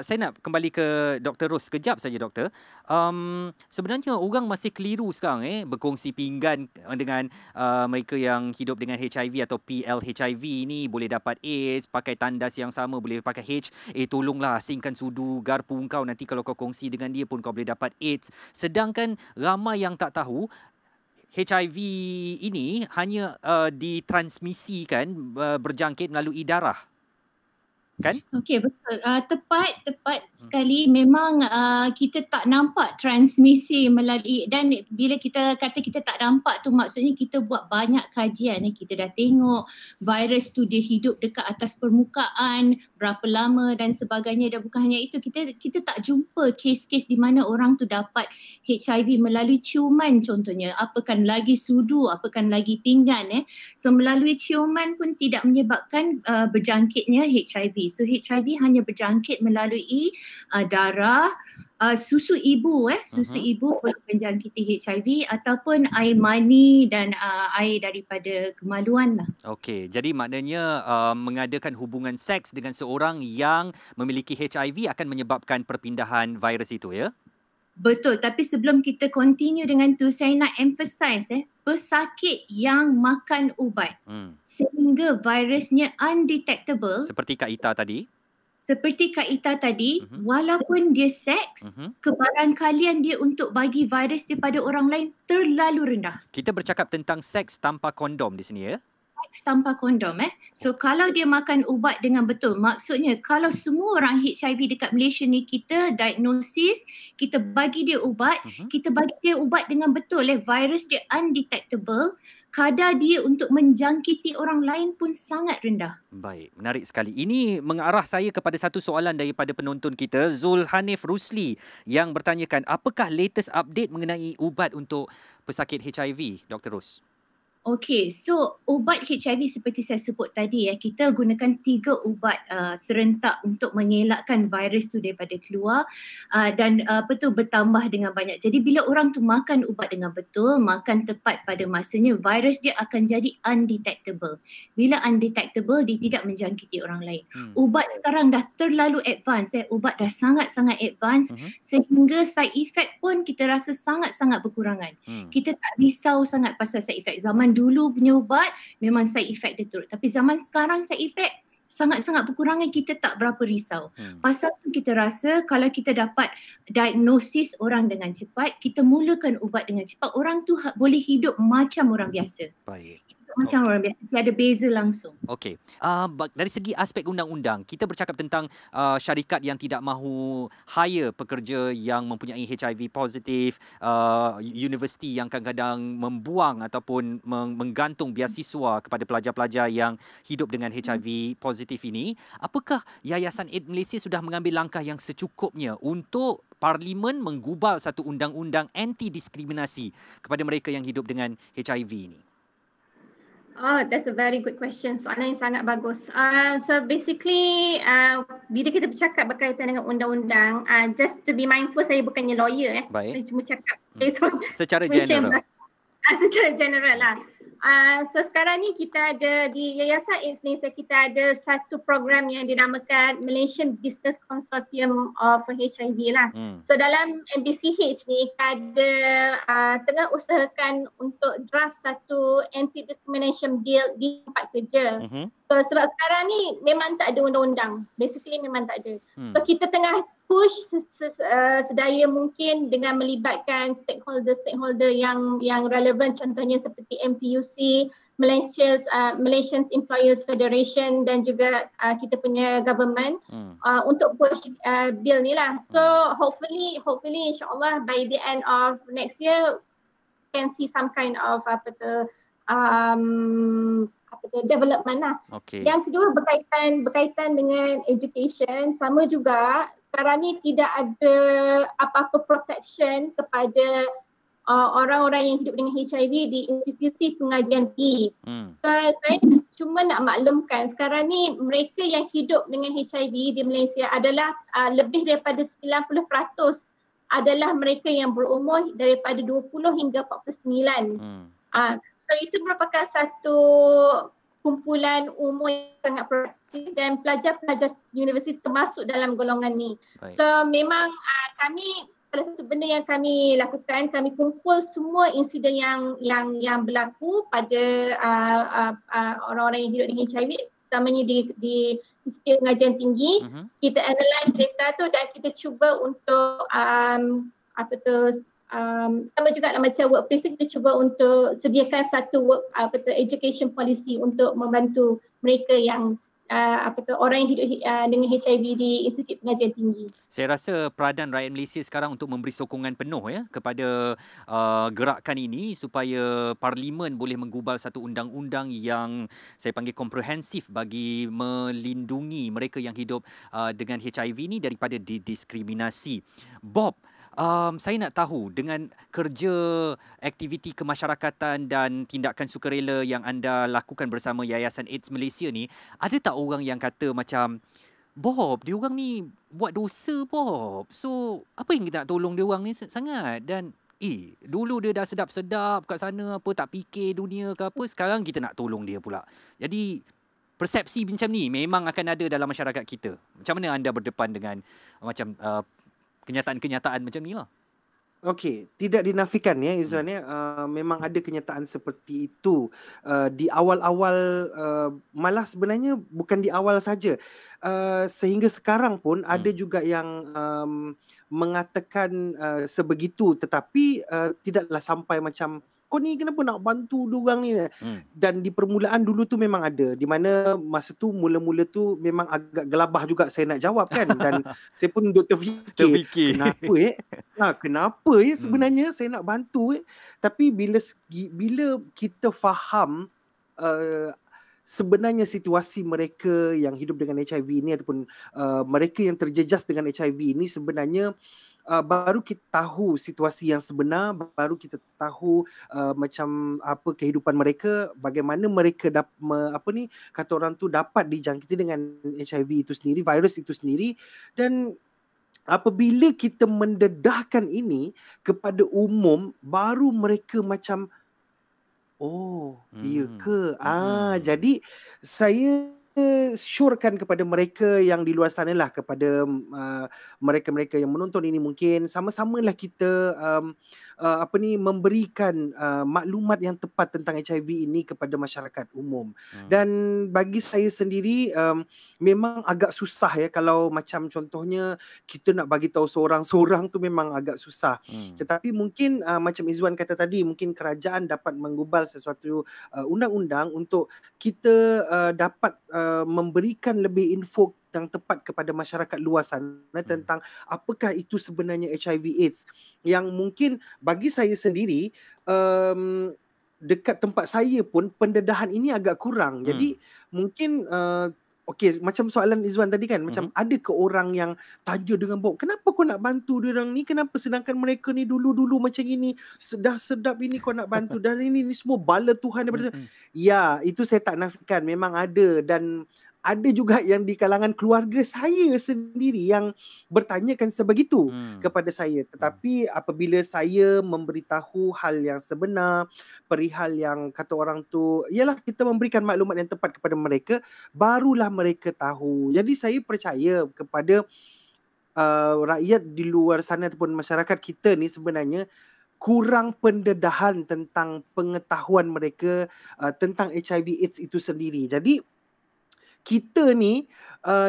saya nak kembali ke Dr. Ros sekejap saja Doktor. Sebenarnya orang masih keliru sekarang berkongsi pinggan dengan mereka yang hidup dengan HIV atau PL-HIV ni boleh dapat AIDS, pakai tandas yang sama boleh pakai H. Tolonglah asingkan sudu garpu kau, nanti kalau kau kongsi dengan dia pun kau boleh dapat AIDS. Sedangkan ramai yang tak tahu HIV ini hanya ditransmisikan berjangkit melalui darah. Kan? Okey, betul. Tepat sekali. Memang kita tak nampak transmisi melalui, dan bila kita kata kita tak nampak tu maksudnya kita buat banyak kajian. Kita dah tengok virus tu dia hidup dekat atas permukaan berapa lama dan sebagainya, dan bukan hanya itu, kita tak jumpa kes-kes di mana orang tu dapat HIV melalui ciuman contohnya, apakan lagi sudu, apakan lagi pinggan. So melalui ciuman pun tidak menyebabkan berjangkitnya HIV. So HIV hanya berjangkit melalui darah, susu ibu ibu boleh menjangkiti HIV ataupun air mani dan air daripada kemaluan lah. Okey, jadi maknanya mengadakan hubungan seks dengan seorang yang memiliki HIV akan menyebabkan perpindahan virus itu, ya? Betul, tapi sebelum kita continue dengan tu, saya nak emphasize pesakit yang makan ubat sehingga virusnya undetectable. Seperti Kak Ita tadi, walaupun dia seks, kebarangkalian dia untuk bagi virus dia pada orang lain terlalu rendah. Kita bercakap tentang seks tanpa kondom di sini, ya? Seks tanpa kondom. So kalau dia makan ubat dengan betul, maksudnya kalau semua orang HIV dekat Malaysia ni kita diagnosis, kita bagi dia ubat, kita bagi dia ubat dengan betul, virus dia undetectable, kadar dia untuk menjangkiti orang lain pun sangat rendah. Baik, menarik sekali. Ini mengarah saya kepada satu soalan daripada penonton kita, Zulhanif Rusli, yang bertanyakan, apakah latest update mengenai ubat untuk pesakit HIV, Dr. Ros? Okey, so ubat HIV seperti saya sebut tadi, kita gunakan 3 ubat serentak untuk mengelakkan virus tu daripada keluar dan bertambah dengan banyak. Jadi bila orang tu makan ubat dengan betul, makan tepat pada masanya, virus dia akan jadi undetectable. Bila undetectable, dia tidak menjangkiti orang lain. Ubat sekarang dah terlalu advance, ubat dah sangat-sangat advance sehingga side effect pun kita rasa sangat-sangat berkurangan. Kita tak risau sangat pasal side effect. Zaman dulu punya ubat memang side effect dia turut, tapi zaman sekarang side effect sangat-sangat berkurangan, kita tak berapa risau. Pasal tu kita rasa kalau kita dapat diagnosis orang dengan cepat, kita mulakan ubat dengan cepat, orang tu boleh hidup macam orang biasa. Baik. Macam orang biasa, tiada beza langsung. Okey. Dari segi aspek undang-undang, kita bercakap tentang syarikat yang tidak mahu hire pekerja yang mempunyai HIV positif, universiti yang kadang-kadang membuang ataupun menggantung beasiswa kepada pelajar-pelajar yang hidup dengan HIV positif ini. Apakah Yayasan AIDS Malaysia sudah mengambil langkah yang secukupnya untuk Parlimen menggubal satu undang-undang anti-diskriminasi kepada mereka yang hidup dengan HIV ini? Oh, that's a very good question. Soalan yang sangat bagus. So basically, bila kita bercakap berkaitan dengan undang-undang, just to be mindful, saya bukannya lawyer. Baik. Saya cuma cakap secara general. Secara general lah. So sekarang ni kita ada di Yayasan AIDS Malaysia, kita ada satu program yang dinamakan Malaysian Business Consortium of HIV lah. So dalam MBCH ni kita ada tengah usahakan untuk draft satu anti-discrimination bill di tempat kerja. So sebab sekarang ni memang tak ada undang-undang. Basically memang tak ada. So kita tengah push sedaya mungkin dengan melibatkan stakeholder yang relevan, contohnya seperti MTUC, Malaysian Employers Federation dan juga kita punya government untuk push bill ni lah. So hopefully insyaAllah by the end of next year we can see some kind of development lah. Okay. Yang kedua berkaitan dengan education, sama juga sekarang ni tidak ada apa-apa protection kepada orang-orang yang hidup dengan HIV di institusi pengajian tinggi. So saya cuma nak maklumkan sekarang ni mereka yang hidup dengan HIV di Malaysia adalah lebih daripada 90% adalah mereka yang berumur daripada 20 hingga 49. So itu merupakan satu kumpulan umur yang sangat produktif dan pelajar-pelajar universiti termasuk dalam golongan ni. Baik. So memang kami, salah satu benda yang kami lakukan, kami kumpul semua insiden yang berlaku pada orang-orang yang hidup dengan HIV, terutamanya di Institut Pengajian Tinggi. Kita analyse data tu dan kita cuba untuk sama juga macam workplace, kita cuba untuk sediakan satu education policy untuk membantu mereka yang orang yang hidup dengan HIV di Institut Pengajian Tinggi. Saya rasa peranan rakyat Malaysia sekarang untuk memberi sokongan penuh kepada gerakan ini supaya Parlimen boleh menggubal satu undang-undang yang saya panggil komprehensif bagi melindungi mereka yang hidup dengan HIV ini daripada didiskriminasi. Bob, saya nak tahu dengan kerja aktiviti kemasyarakatan dan tindakan sukarela yang anda lakukan bersama Yayasan AIDS Malaysia ni, ada tak orang yang kata macam Bob, dia orang ni buat dosa, Bob. So, apa yang kita nak tolong dia orang ni sangat? Dan dulu dia dah sedap-sedap kat sana, apa tak fikir dunia ke apa, sekarang kita nak tolong dia pula. Jadi, persepsi macam ni memang akan ada dalam masyarakat kita. Macam mana anda berdepan dengan macam kenyataan-kenyataan macam ni lah? Okey, tidak dinafikan ya Izzuan ya, memang ada kenyataan seperti itu di awal-awal, malah sebenarnya bukan di awal saja, sehingga sekarang pun ada juga yang mengatakan sebegitu, tetapi tidaklah sampai macam kau ni kenapa nak bantu diorang ni. Dan di permulaan dulu tu memang ada, di mana masa tu mula-mula tu memang agak gelabah juga saya nak jawab kan, dan saya pun duk terfikir kenapa sebenarnya saya nak bantu tapi bila kita faham sebenarnya situasi mereka yang hidup dengan HIV ini ataupun mereka yang terjejas dengan HIV ini, sebenarnya baru kita tahu situasi yang sebenar, baru kita tahu macam apa kehidupan mereka, bagaimana mereka kata orang tu dapat dijangkiti dengan HIV itu sendiri, virus itu sendiri. Dan apabila kita mendedahkan ini kepada umum, baru mereka macam iya ke? Jadi saya syorkan kepada mereka yang di luar sana lah, kepada mereka-mereka yang menonton ini, mungkin sama-samalah kita memberikan maklumat yang tepat tentang HIV ini kepada masyarakat umum. Dan bagi saya sendiri memang agak susah ya, kalau macam contohnya kita nak bagi tahu seorang-seorang tu memang agak susah. Tetapi mungkin macam Izzuan kata tadi, mungkin kerajaan dapat menggubal sesuatu undang-undang untuk kita dapat memberikan lebih info yang tepat kepada masyarakat luas sana tentang apakah itu sebenarnya HIV AIDS, yang mungkin bagi saya sendiri dekat tempat saya pun pendedahan ini agak kurang. Jadi mungkin okey, macam soalan Izzuan tadi kan, macam ada ke orang yang tanya dengan Bob, kenapa kau nak bantu diorang ni, kenapa sedangkan mereka ni dulu-dulu macam ini, sedap-sedap ini kau nak bantu, dan ini semua bala Tuhan daripada ya, itu saya tak nafikan, memang ada. Dan ada juga yang di kalangan keluarga saya sendiri yang bertanyakan sebegitu kepada saya. Tetapi apabila saya memberitahu hal yang sebenar, perihal yang kata orang tu, ialah kita memberikan maklumat yang tepat kepada mereka, barulah mereka tahu. Jadi saya percaya kepada rakyat di luar sana ataupun masyarakat kita ni sebenarnya kurang pendedahan tentang pengetahuan mereka tentang HIV AIDS itu sendiri. Jadi kita ni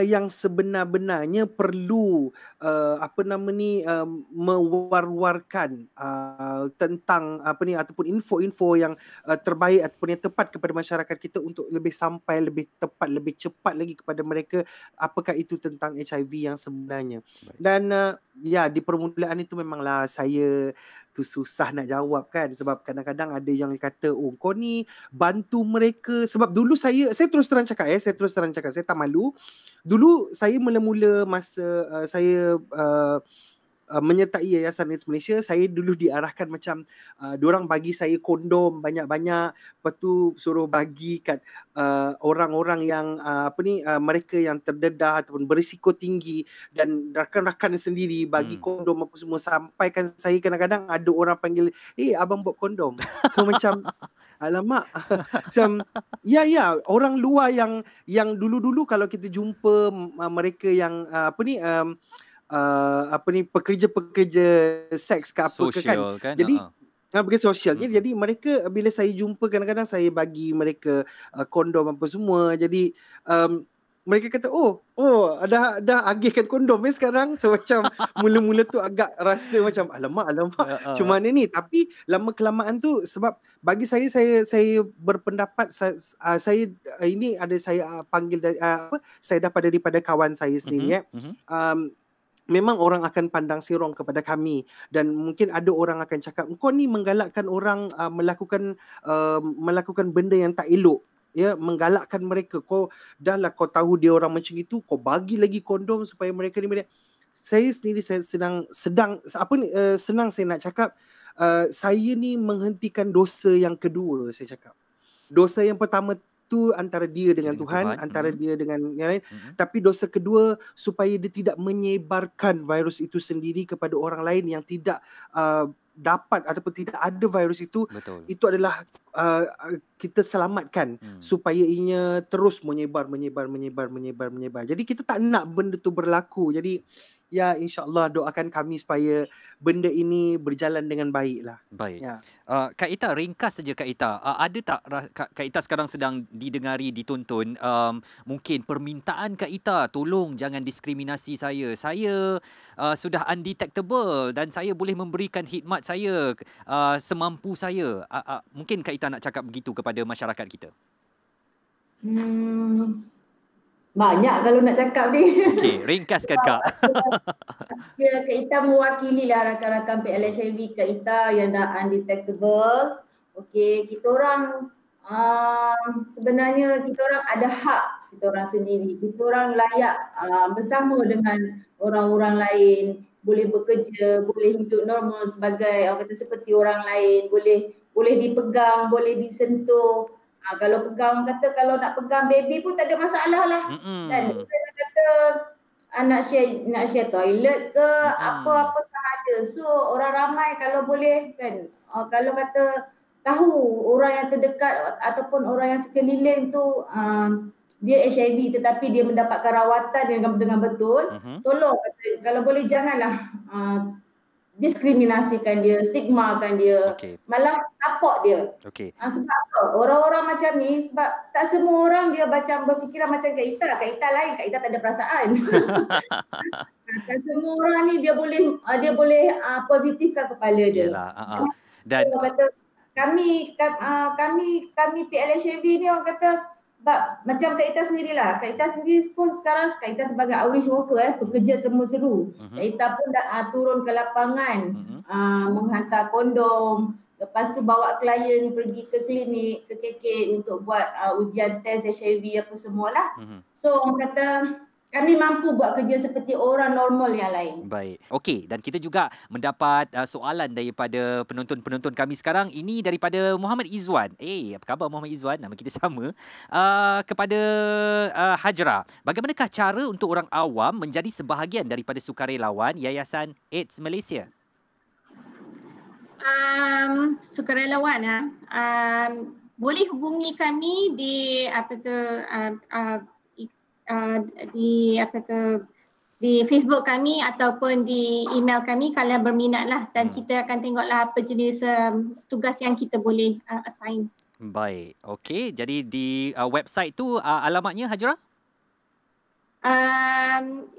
yang sebenar-benarnya perlu mewar-warkan tentang ataupun info-info yang terbaik ataupun yang tepat kepada masyarakat kita untuk lebih sampai lebih tepat, lebih cepat lagi kepada mereka apakah itu tentang HIV yang sebenarnya. Dan ya, di permulaan itu memanglah saya tu susah nak jawab kan, sebab kadang-kadang ada yang kata kau ni bantu mereka. Sebab dulu saya terus terang cakap saya tak malu. Dulu saya mula-mula masa saya menyertai Yayasan AIDS Malaysia, saya dulu diarahkan macam diorang bagi saya kondom banyak-banyak, lepas tu suruh bagi kat orang-orang yang mereka yang terdedah ataupun berisiko tinggi, dan rakan-rakan sendiri bagi kondom apa semua, sampaikan saya kadang-kadang ada orang panggil abang buat kondom. So macam alamak, macam ya orang luar yang dulu-dulu kalau kita jumpa mereka yang pekerja-pekerja seks ke apa ke kan. Jadi bekerja sosial. Jadi mereka bila saya jumpa, kadang-kadang saya bagi mereka kondom apa semua. Jadi mereka kata dah agihkan kondom sekarang. So macam mula-mula tu agak rasa macam alamak macam mana ni. Tapi lama kelamaan tu, sebab bagi saya berpendapat saya ini ada saya panggil dari saya dapat daripada kawan saya sendiri memang orang akan pandang sirong kepada kami, dan mungkin ada orang akan cakap kau ni menggalakkan orang melakukan benda yang tak elok, ya, menggalakkan mereka. Kau tahu dia orang macam itu, kau bagi lagi kondom supaya mereka ni. Saya sendiri senang saya nak cakap, saya ni menghentikan dosa yang kedua. Saya cakap dosa yang pertama satu antara dia dengan Tuhan, antara dia dengan yang lain. Tapi dosa kedua supaya dia tidak menyebarkan virus itu sendiri kepada orang lain yang tidak dapat ataupun tidak ada virus itu. Betul. Itu adalah kita selamatkan supaya ianya terus menyebar. Jadi kita tak nak benda tu berlaku. Jadi ya, insya-Allah doakan kami supaya benda ini berjalan dengan baik lah. Baik. Ya. Kak Ita, ringkas saja Kak Ita. Ada tak Kak Ita sekarang sedang didengari, ditonton, mungkin permintaan Kak Ita, tolong jangan diskriminasi saya. Saya sudah undetectable dan saya boleh memberikan khidmat saya semampu saya. Mungkin Kak Ita nak cakap begitu kepada masyarakat kita. Banyak kalau nak cakap ni. Okey, ringkaskan Kak. Kak Ita mewakili lah rakan-rakan PLHIV Kak Ita yang dah undetectables. Okey, kita orang sebenarnya kita orang ada hak kita orang sendiri. Kita orang layak bersama dengan orang-orang lain, boleh bekerja, boleh hidup normal sebagai orang kata seperti orang lain, boleh dipegang, boleh disentuh. Kalau pegang, kata kalau nak pegang baby pun tak ada masalah lah. Dan kita kata nak share toilet ke apa-apa tak ada. So orang ramai kalau boleh kan, kalau kata tahu orang yang terdekat ataupun orang yang sekeliling tu dia HIV tetapi dia mendapatkan rawatan dengan betul, tolong kata, kalau boleh janganlah diskriminasikan dia, stigmakan dia, malah support dia. Sebab apa? Orang-orang macam ni, sebab tak semua orang dia macam berfikiran macam Kak Ita. Kak Ita lain, Kak Ita tak ada perasaan. Tak semua orang ni dia boleh positifkan kepala dia. Dan kata kami PLHIV ni orang kata, sebab macam Kak Ita sendirilah. Kak Ita sendiri pun sekarang Kak Ita sebagai outreach worker, pekerja termusru. Kak Ita pun dah turun ke lapangan, menghantar kondom. Lepas tu bawa klien pergi ke klinik, ke KK untuk buat ujian test HIV apa semualah. So orang kata kami mampu buat kerja seperti orang normal yang lain. Baik. Okey, dan kita juga mendapat soalan daripada penonton-penonton kami sekarang. Ini daripada Muhammad Izwan. Apa khabar Muhammad Izwan? Nama kita sama. Kepada Hajra, bagaimanakah cara untuk orang awam menjadi sebahagian daripada sukarelawan Yayasan AIDS Malaysia? Sukarelawan boleh hubungi kami di di Facebook kami ataupun di email kami kalau berminat lah, dan kita akan tengoklah apa jenis tugas yang kita boleh assign. Baik. Okey, jadi di website tu alamatnya Hajra?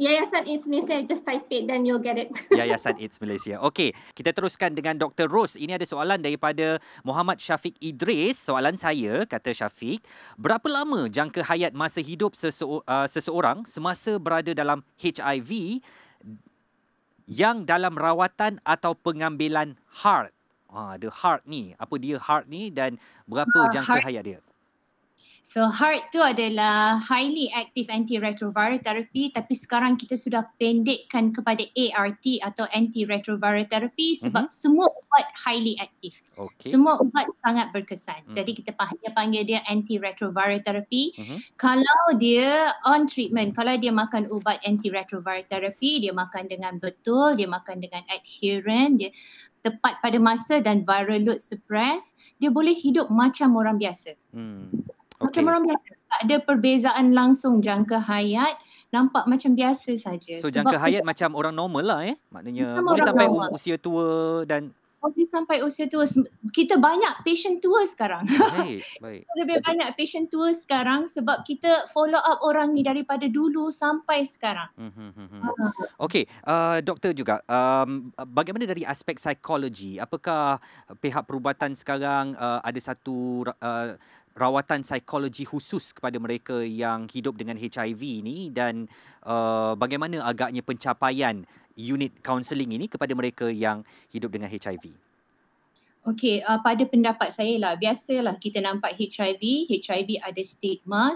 Yayasan AIDS Malaysia, just type it then you'll get it. Yayasan AIDS Malaysia. Okey, kita teruskan dengan Dr. Ros. Ini ada soalan daripada Muhammad Syafiq Idris. Soalan saya, kata Syafiq, berapa lama jangka hayat masa hidup seseorang semasa berada dalam HIV yang dalam rawatan atau pengambilan HAART? Ada HAART ni. Apa dia HAART ni dan berapa jangka hayat dia? So HAART tu adalah highly active antiretroviral therapy, tapi sekarang kita sudah pendekkan kepada ART atau antiretroviral therapy sebab semua ubat highly active. Semua ubat sangat berkesan. Jadi kita panggil dia antiretroviral therapy. Kalau dia on treatment, kalau dia makan ubat antiretroviral therapy, dia makan dengan betul, dia makan dengan adherent, dia tepat pada masa dan viral load suppress, dia boleh hidup macam orang biasa. Macam orang biasa. Tak ada perbezaan langsung jangka hayat. Nampak macam biasa saja. So jangka hayat macam orang normal lah Maknanya boleh sampai usia tua dan... Boleh sampai usia tua. Kita banyak patient tua sekarang. Baik. Lebih banyak patient tua sekarang sebab kita follow up orang ni daripada dulu sampai sekarang. Okey, doktor juga, bagaimana dari aspek psikologi? Apakah pihak perubatan sekarang ada satu rawatan psikologi khusus kepada mereka yang hidup dengan HIV ni, dan bagaimana agaknya pencapaian unit kaunseling ini kepada mereka yang hidup dengan HIV? Okey, pada pendapat saya lah, biasalah kita nampak HIV ada stigma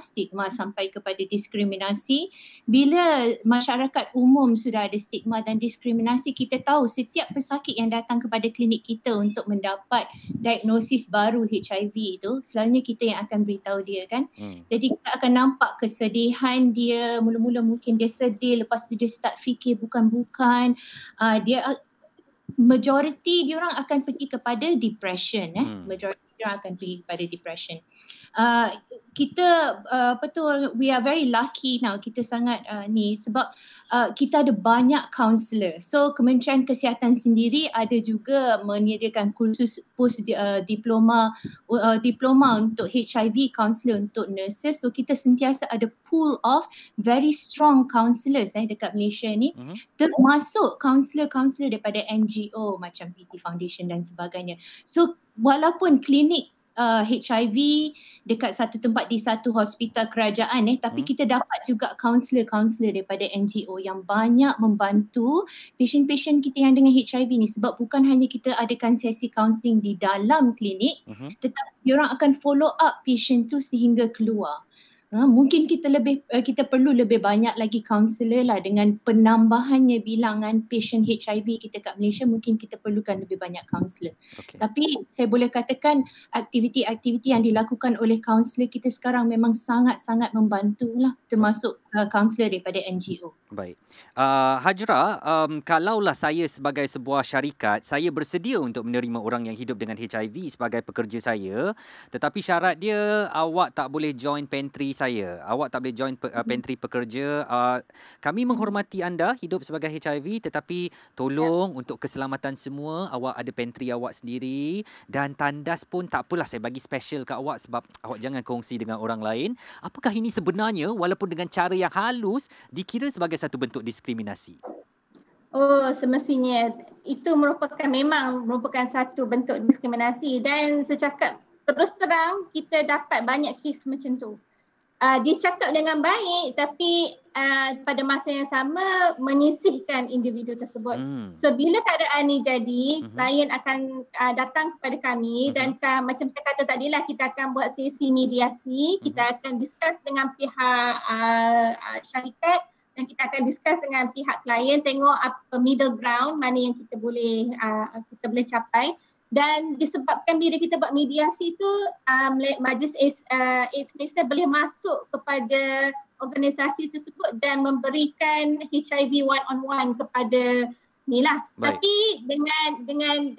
sampai kepada diskriminasi. Bila masyarakat umum sudah ada stigma dan diskriminasi, kita tahu setiap pesakit yang datang kepada klinik kita untuk mendapat diagnosis baru HIV itu, selalunya kita yang akan beritahu dia kan. Jadi kita akan nampak kesedihan dia, mula-mula mungkin dia sedih, lepas tu dia start fikir bukan-bukan, dia majoriti diorang akan pergi kepada depression. Majoriti diorang akan pergi kepada depression. Kita we are very lucky now, kita sangat ni sebab kita ada banyak kaunselor. So Kementerian Kesihatan sendiri ada juga menyediakan kursus post diploma untuk HIV kaunselor untuk nurses. So kita sentiasa ada pool of very strong counsellors dekat Malaysia ni, termasuk kaunselor-kaunselor daripada NGO macam PT Foundation dan sebagainya. So walaupun klinik HIV dekat satu tempat di satu hospital kerajaan tapi kita dapat juga kaunselor-kaunselor daripada NGO yang banyak membantu pasien-pasien kita yang dengan HIV ni, sebab bukan hanya kita adakan sesi kaunseling di dalam klinik, tetapi diorang akan follow up pasien tu sehingga keluar. Mungkin kita perlu lebih banyak lagi kaunselor lah, dengan penambahannya bilangan pasien HIV kita kat Malaysia, mungkin kita perlukan lebih banyak kaunselor. Tapi saya boleh katakan aktiviti-aktiviti yang dilakukan oleh kaunselor kita sekarang memang sangat-sangat membantu lah, termasuk kaunselor daripada NGO. Baik. Hajrah, kalaulah saya sebagai sebuah syarikat, saya bersedia untuk menerima orang yang hidup dengan HIV sebagai pekerja saya, tetapi syarat dia awak tak boleh join pantry saya. Awak tak boleh join pantry pekerja. Kami menghormati anda hidup sebagai HIV, tetapi tolong untuk keselamatan semua, awak ada pantry awak sendiri, dan tandas pun tak apalah, saya bagi special kat awak sebab awak jangan kongsi dengan orang lain. Apakah ini sebenarnya, walaupun dengan cara yang halus, dikira sebagai satu bentuk diskriminasi? Oh, semestinya itu memang merupakan satu bentuk diskriminasi, dan secakap terus terang kita dapat banyak kes macam tu. Dicakap dengan baik tapi pada masa yang sama menyisihkan individu tersebut. So bila keadaan ni jadi, klien akan datang kepada kami dan macam saya kata tadilah, kita akan buat sesi mediasi, kita akan discuss dengan pihak syarikat dan kita akan discuss dengan pihak klien, tengok apa middle ground mana yang kita boleh capai. Dan disebabkan bila kita buat mediasi tu, Majlis AIDS Malaysia boleh masuk kepada organisasi tersebut dan memberikan HIV one-on-one kepada ni lah. Tapi dengan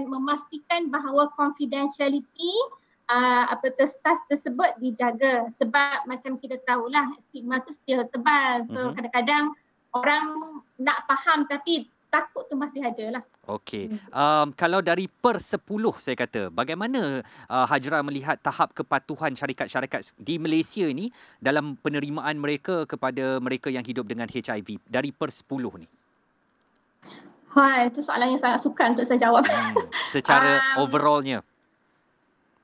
memastikan bahawa confidentiality staff tersebut dijaga, sebab macam kita tahulah stigma tu still tebal. So kadang-kadang orang nak faham tapi takut tu masih ada lah. Okey. Kalau dari per 10 saya kata, bagaimana Hajrah melihat tahap kepatuhan syarikat-syarikat di Malaysia ni dalam penerimaan mereka kepada mereka yang hidup dengan HIV dari per 10 ni? Itu soalan yang sangat sukar untuk saya jawab. Secara overallnya,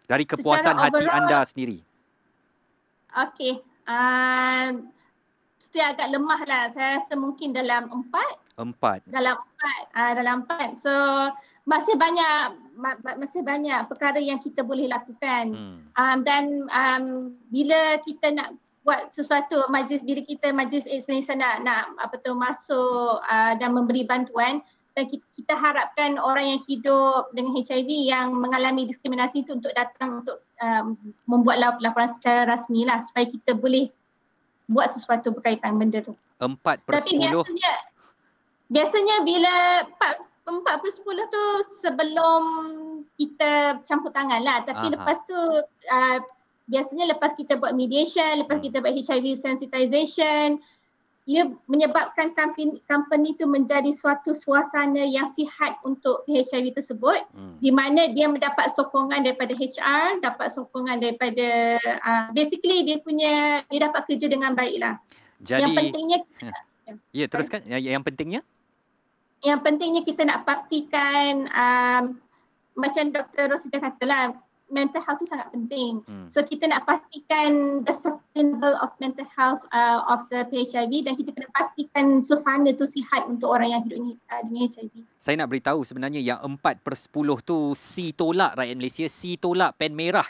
dari kepuasan hati anda sendiri. Okey. Saya agak lemah lah. Saya rasa mungkin dalam 4. Dalam 4. So masih banyak perkara yang kita boleh lakukan. Dan bila kita nak buat sesuatu, bila kita Majlis AIDS Malaysia nak masuk dan memberi bantuan, dan kita harapkan orang yang hidup dengan HIV yang mengalami diskriminasi itu untuk datang untuk membuat laporan secara rasmi lah, supaya kita boleh buat sesuatu berkaitan benda tu. 4/10. Tapi biasanya bila 4/10 tu sebelum kita campur tangan lah. Tapi lepas tu biasanya lepas kita buat mediation, lepas kita buat HIV sensitization, ia menyebabkan company tu menjadi suatu suasana yang sihat untuk HIV tersebut, di mana dia mendapat sokongan daripada HR, dapat sokongan daripada basically dia dapat kerja dengan baik lah. Jadi, yang pentingnya teruskan. Yang pentingnya? Yang pentingnya kita nak pastikan macam Dr. Ros dah katalah, mental health tu sangat penting. So kita nak pastikan the sustainable of mental health of the PHIV, dan kita kena pastikan suasana tu sihat untuk orang yang hidup dengan HIV. Saya nak beritahu sebenarnya yang 4/10 tu C tolak rakyat Malaysia, C tolak pen merah.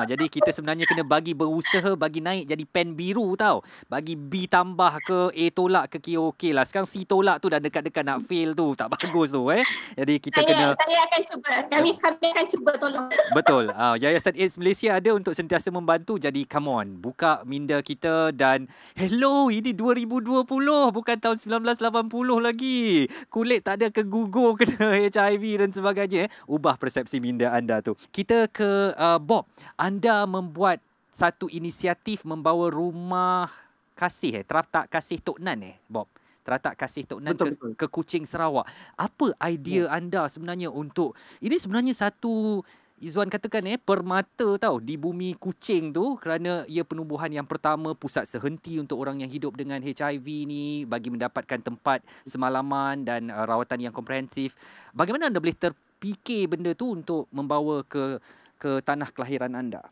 Jadi kita sebenarnya kena bagi berusaha bagi naik jadi pen biru tau. Bagi B tambah ke, A tolak ke, kira okey lah. Sekarang C tolak tu dah dekat-dekat nak fail tu. Tak bagus tu Jadi kita kena... Saya akan cuba. Kami akan cuba tolong. Betul. Yayasan AIDS Malaysia ada untuk sentiasa membantu. Jadi come on, buka minda kita dan hello, ini 2020 bukan tahun 1980 lagi. Kulit tak ada kegugur kena HIV dan sebagainya. Ubah persepsi minda anda tu. Kita ke Bob. Anda membuat satu inisiatif membawa rumah kasih teratak kasih Tok Nan Bob. Teratak kasih Tok Nan ke Kuching, Sarawak. Apa idea anda sebenarnya untuk ini? Sebenarnya satu Izzuan katakan permata tau di bumi Kuching tu, kerana ia penubuhan yang pertama pusat sehenti untuk orang yang hidup dengan HIV ni, bagi mendapatkan tempat semalaman dan rawatan yang komprehensif. Bagaimana anda boleh terfikir benda tu untuk membawa ke tanah kelahiran anda?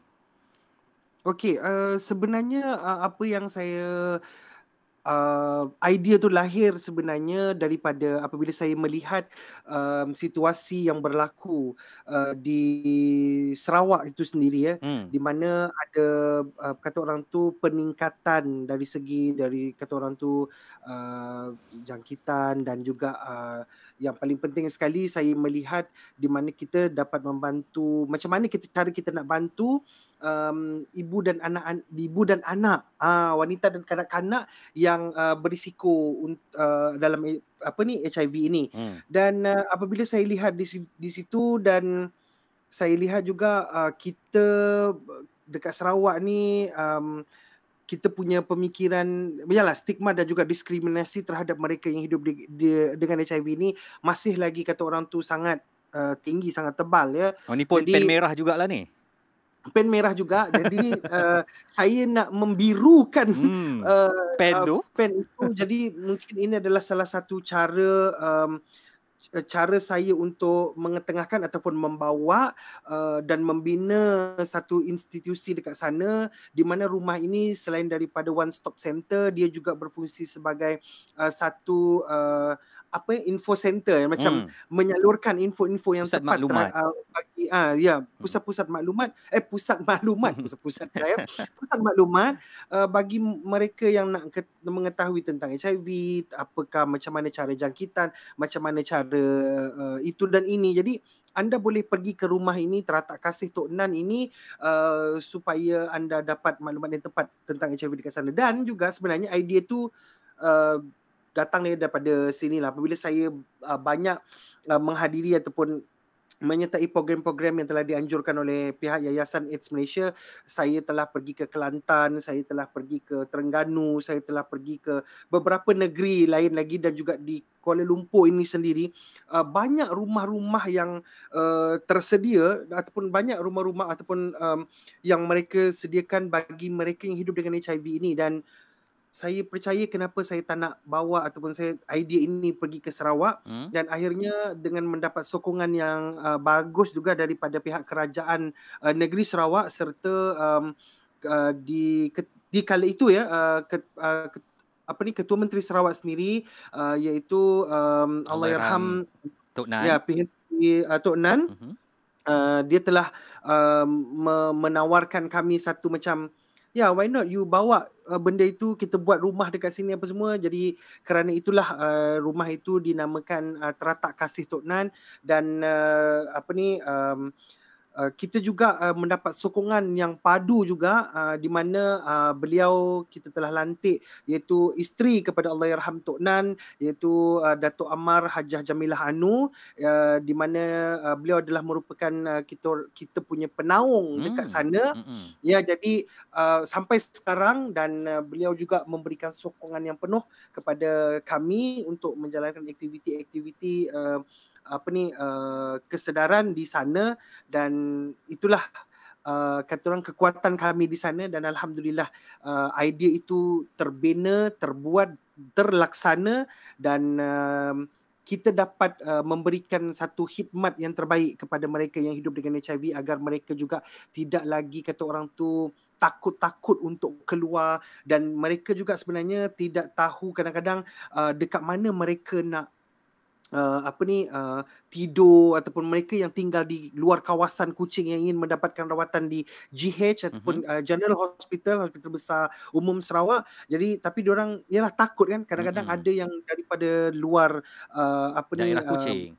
Okey, sebenarnya apa yang saya idea tu lahir sebenarnya daripada apabila saya melihat situasi yang berlaku di Sarawak itu sendiri di mana ada kata orang tu peningkatan dari segi kata orang tu jangkitan, dan juga yang paling penting sekali saya melihat di mana kita dapat membantu, macam mana cara kita nak bantu ibu dan anak, wanita dan kanak-kanak yang berisiko dalam HIV ini. Dan apabila saya lihat di situ, dan saya lihat juga kita dekat Sarawak ni kita punya pemikiran, yalah, stigma dan juga diskriminasi terhadap mereka yang hidup dengan HIV ini masih lagi kata orang tu sangat tinggi, sangat tebal Ni pun pen merah jugalah ni. Pen merah juga. Jadi saya nak membirukan pen tu. Jadi mungkin ini adalah salah satu cara saya untuk mengetengahkan ataupun membawa dan membina satu institusi dekat sana, di mana rumah ini selain daripada one stop center, dia juga berfungsi sebagai satu info center, macam menyalurkan info-info yang pusat tepat maklumat bagi pusat maklumat bagi mereka yang nak mengetahui tentang HIV, apakah macam mana cara jangkitan, macam mana cara itu dan ini. Jadi anda boleh pergi ke rumah ini, teratak kasih Tok Nan ini, supaya anda dapat maklumat yang tepat tentang HIV dekat sana. Dan juga sebenarnya idea tu datang daripada sinilah. Apabila saya banyak menghadiri ataupun menyertai program-program yang telah dianjurkan oleh pihak Yayasan AIDS Malaysia, saya telah pergi ke Kelantan, saya telah pergi ke Terengganu, saya telah pergi ke beberapa negeri lain lagi, dan juga di Kuala Lumpur ini sendiri banyak rumah-rumah yang tersedia, ataupun banyak rumah-rumah ataupun yang mereka sediakan bagi mereka yang hidup dengan HIV ini. Dan saya percaya kenapa saya tak nak bawa ataupun saya idea ini pergi ke Sarawak, dan akhirnya dengan mendapat sokongan yang bagus juga daripada pihak kerajaan negeri Sarawak, serta di kala itu Ketua Menteri Sarawak sendiri, iaitu Allahyarham Tok Nan. PHC Tok Nan. Dia telah menawarkan kami satu macam, why not you bawa benda itu, kita buat rumah dekat sini apa semua. Jadi kerana itulah rumah itu dinamakan Teratak Kasih Tok Nan. Dan kita juga mendapat sokongan yang padu juga, di mana beliau kita telah lantik, iaitu isteri kepada Allahyarham Tok Nan, iaitu Datuk Amar Hajah Jamilah Anu, di mana beliau adalah merupakan kita punya penaung dekat sana. Jadi sampai sekarang, dan beliau juga memberikan sokongan yang penuh kepada kami untuk menjalankan aktiviti-aktiviti kesedaran di sana. Dan itulah kata orang kekuatan kami di sana. Dan alhamdulillah idea itu terbina, terbuat, terlaksana, dan kita dapat memberikan satu khidmat yang terbaik kepada mereka yang hidup dengan HIV agar mereka juga tidak lagi kata orang tu takut-takut untuk keluar, dan mereka juga sebenarnya tidak tahu kadang-kadang dekat mana mereka nak tidur, ataupun mereka yang tinggal di luar kawasan Kuching yang ingin mendapatkan rawatan di GH ataupun General Hospital besar umum Sarawak. Jadi tapi diorang ialah takut kan, kadang-kadang ada yang daripada luar daerah Kuching,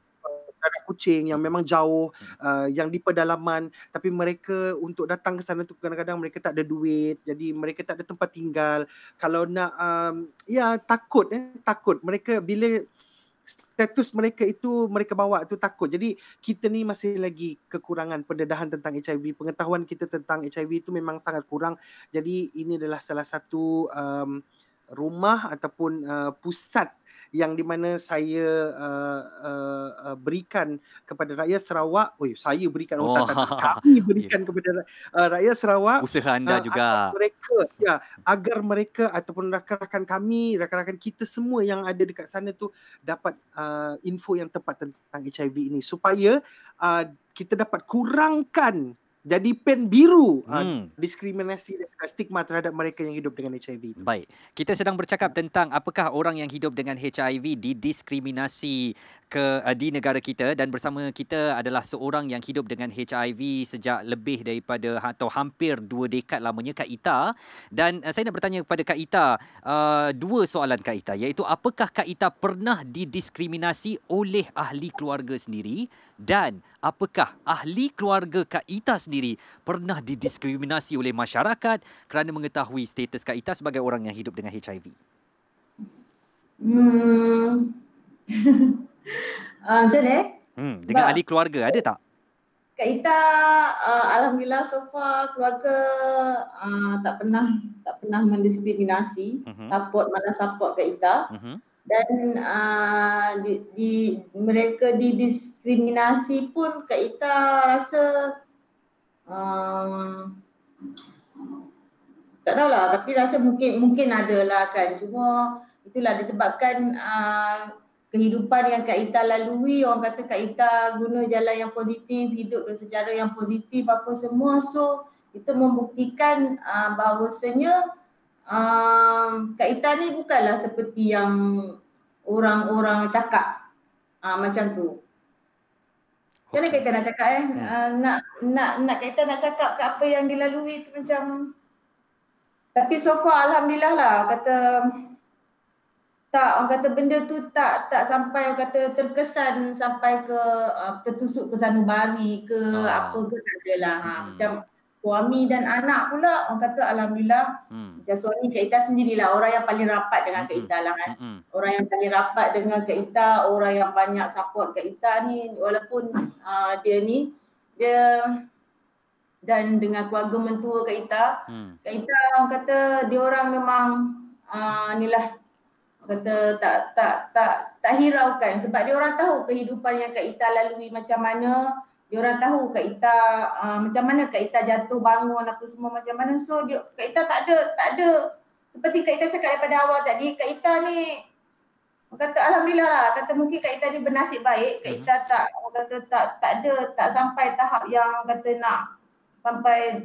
daerah Kuching yang memang jauh, yang di pedalaman, tapi mereka untuk datang ke sana tu kadang-kadang mereka tak ada duit, jadi mereka tak ada tempat tinggal. Kalau nak takut mereka bila status mereka itu mereka bawa tu takut. Jadi kita ni masih lagi kekurangan pendedahan tentang HIV. Pengetahuan kita tentang HIV itu memang sangat kurang. Jadi ini adalah salah satu rumah ataupun pusat yang di mana saya berikan kepada rakyat Sarawak. Saya berikan, kami berikan kepada rakyat Sarawak. Usaha anda juga. Agar mereka ataupun rakan-rakan kami, rakan-rakan kita semua yang ada dekat sana tu dapat info yang tepat tentang HIV ini, supaya kita dapat kurangkan jadi pen biru diskriminasi dan stigma terhadap mereka yang hidup dengan HIV itu. Baik, kita sedang bercakap tentang apakah orang yang hidup dengan HIV didiskriminasi di negara kita, dan bersama kita adalah seorang yang hidup dengan HIV sejak lebih daripada atau hampir 2 dekad lamanya, Kak Ita. Dan saya nak bertanya kepada Kak Ita, 2 soalan Kak Ita, iaitu apakah Kak Ita pernah didiskriminasi oleh ahli keluarga sendiri, dan apakah ahli keluarga Kak Ita sendiri pernah didiskriminasi oleh masyarakat kerana mengetahui status Kak Ita sebagai orang yang hidup dengan HIV? Macam ni? Dengan ahli keluarga ada tak? Kak Ita, alhamdulillah so far keluarga tak pernah mendiskriminasi. Support Kak Ita. Dan mereka didiskriminasi pun Kak Ita rasa tak tahulah, tapi rasa mungkin ada lah kan. Cuma itulah disebabkan kehidupan yang Kak Ita lalui, orang kata Kak Ita guna jalan yang positif, hidup secara yang positif apa semua. So itu membuktikan bahawasanya Kak Ita ni bukanlah seperti yang orang-orang cakap macam tu. Macam mana Kak Ita nak cakap nak Kak Ita nak cakap ke apa yang dilalui tu macam, tapi so far alhamdulillah lah, kata tak, orang kata benda tu tak sampai orang kata terkesan sampai ke tertusuk ke sanubari ke apa ke, tak adalah. Macam suami dan anak pula, orang kata alhamdulillah. Macam suami Kak Ita sendirilah orang yang paling rapat dengan Kak Ita lah kan. Orang yang paling rapat dengan Kak Ita, orang yang banyak support Kak Ita ni, walaupun dia dan dengan keluarga mentua Kak Ita. Kak Ita orang kata dia orang memang inilah, kata tak hiraukan, sebab dia orang tahu kehidupan yang Kak Ita lalui macam mana. Dia orang tahu Kak Ita macam mana Kak Ita jatuh bangun apa semua macam mana. So Kak Ita tak ada seperti Kak Ita cakap daripada awal tadi, Kak Ita ni kata alhamdulillah lah, kata mungkin Kak Ita ni bernasib baik. Kak Ita tak sampai tahap yang kata nak sampai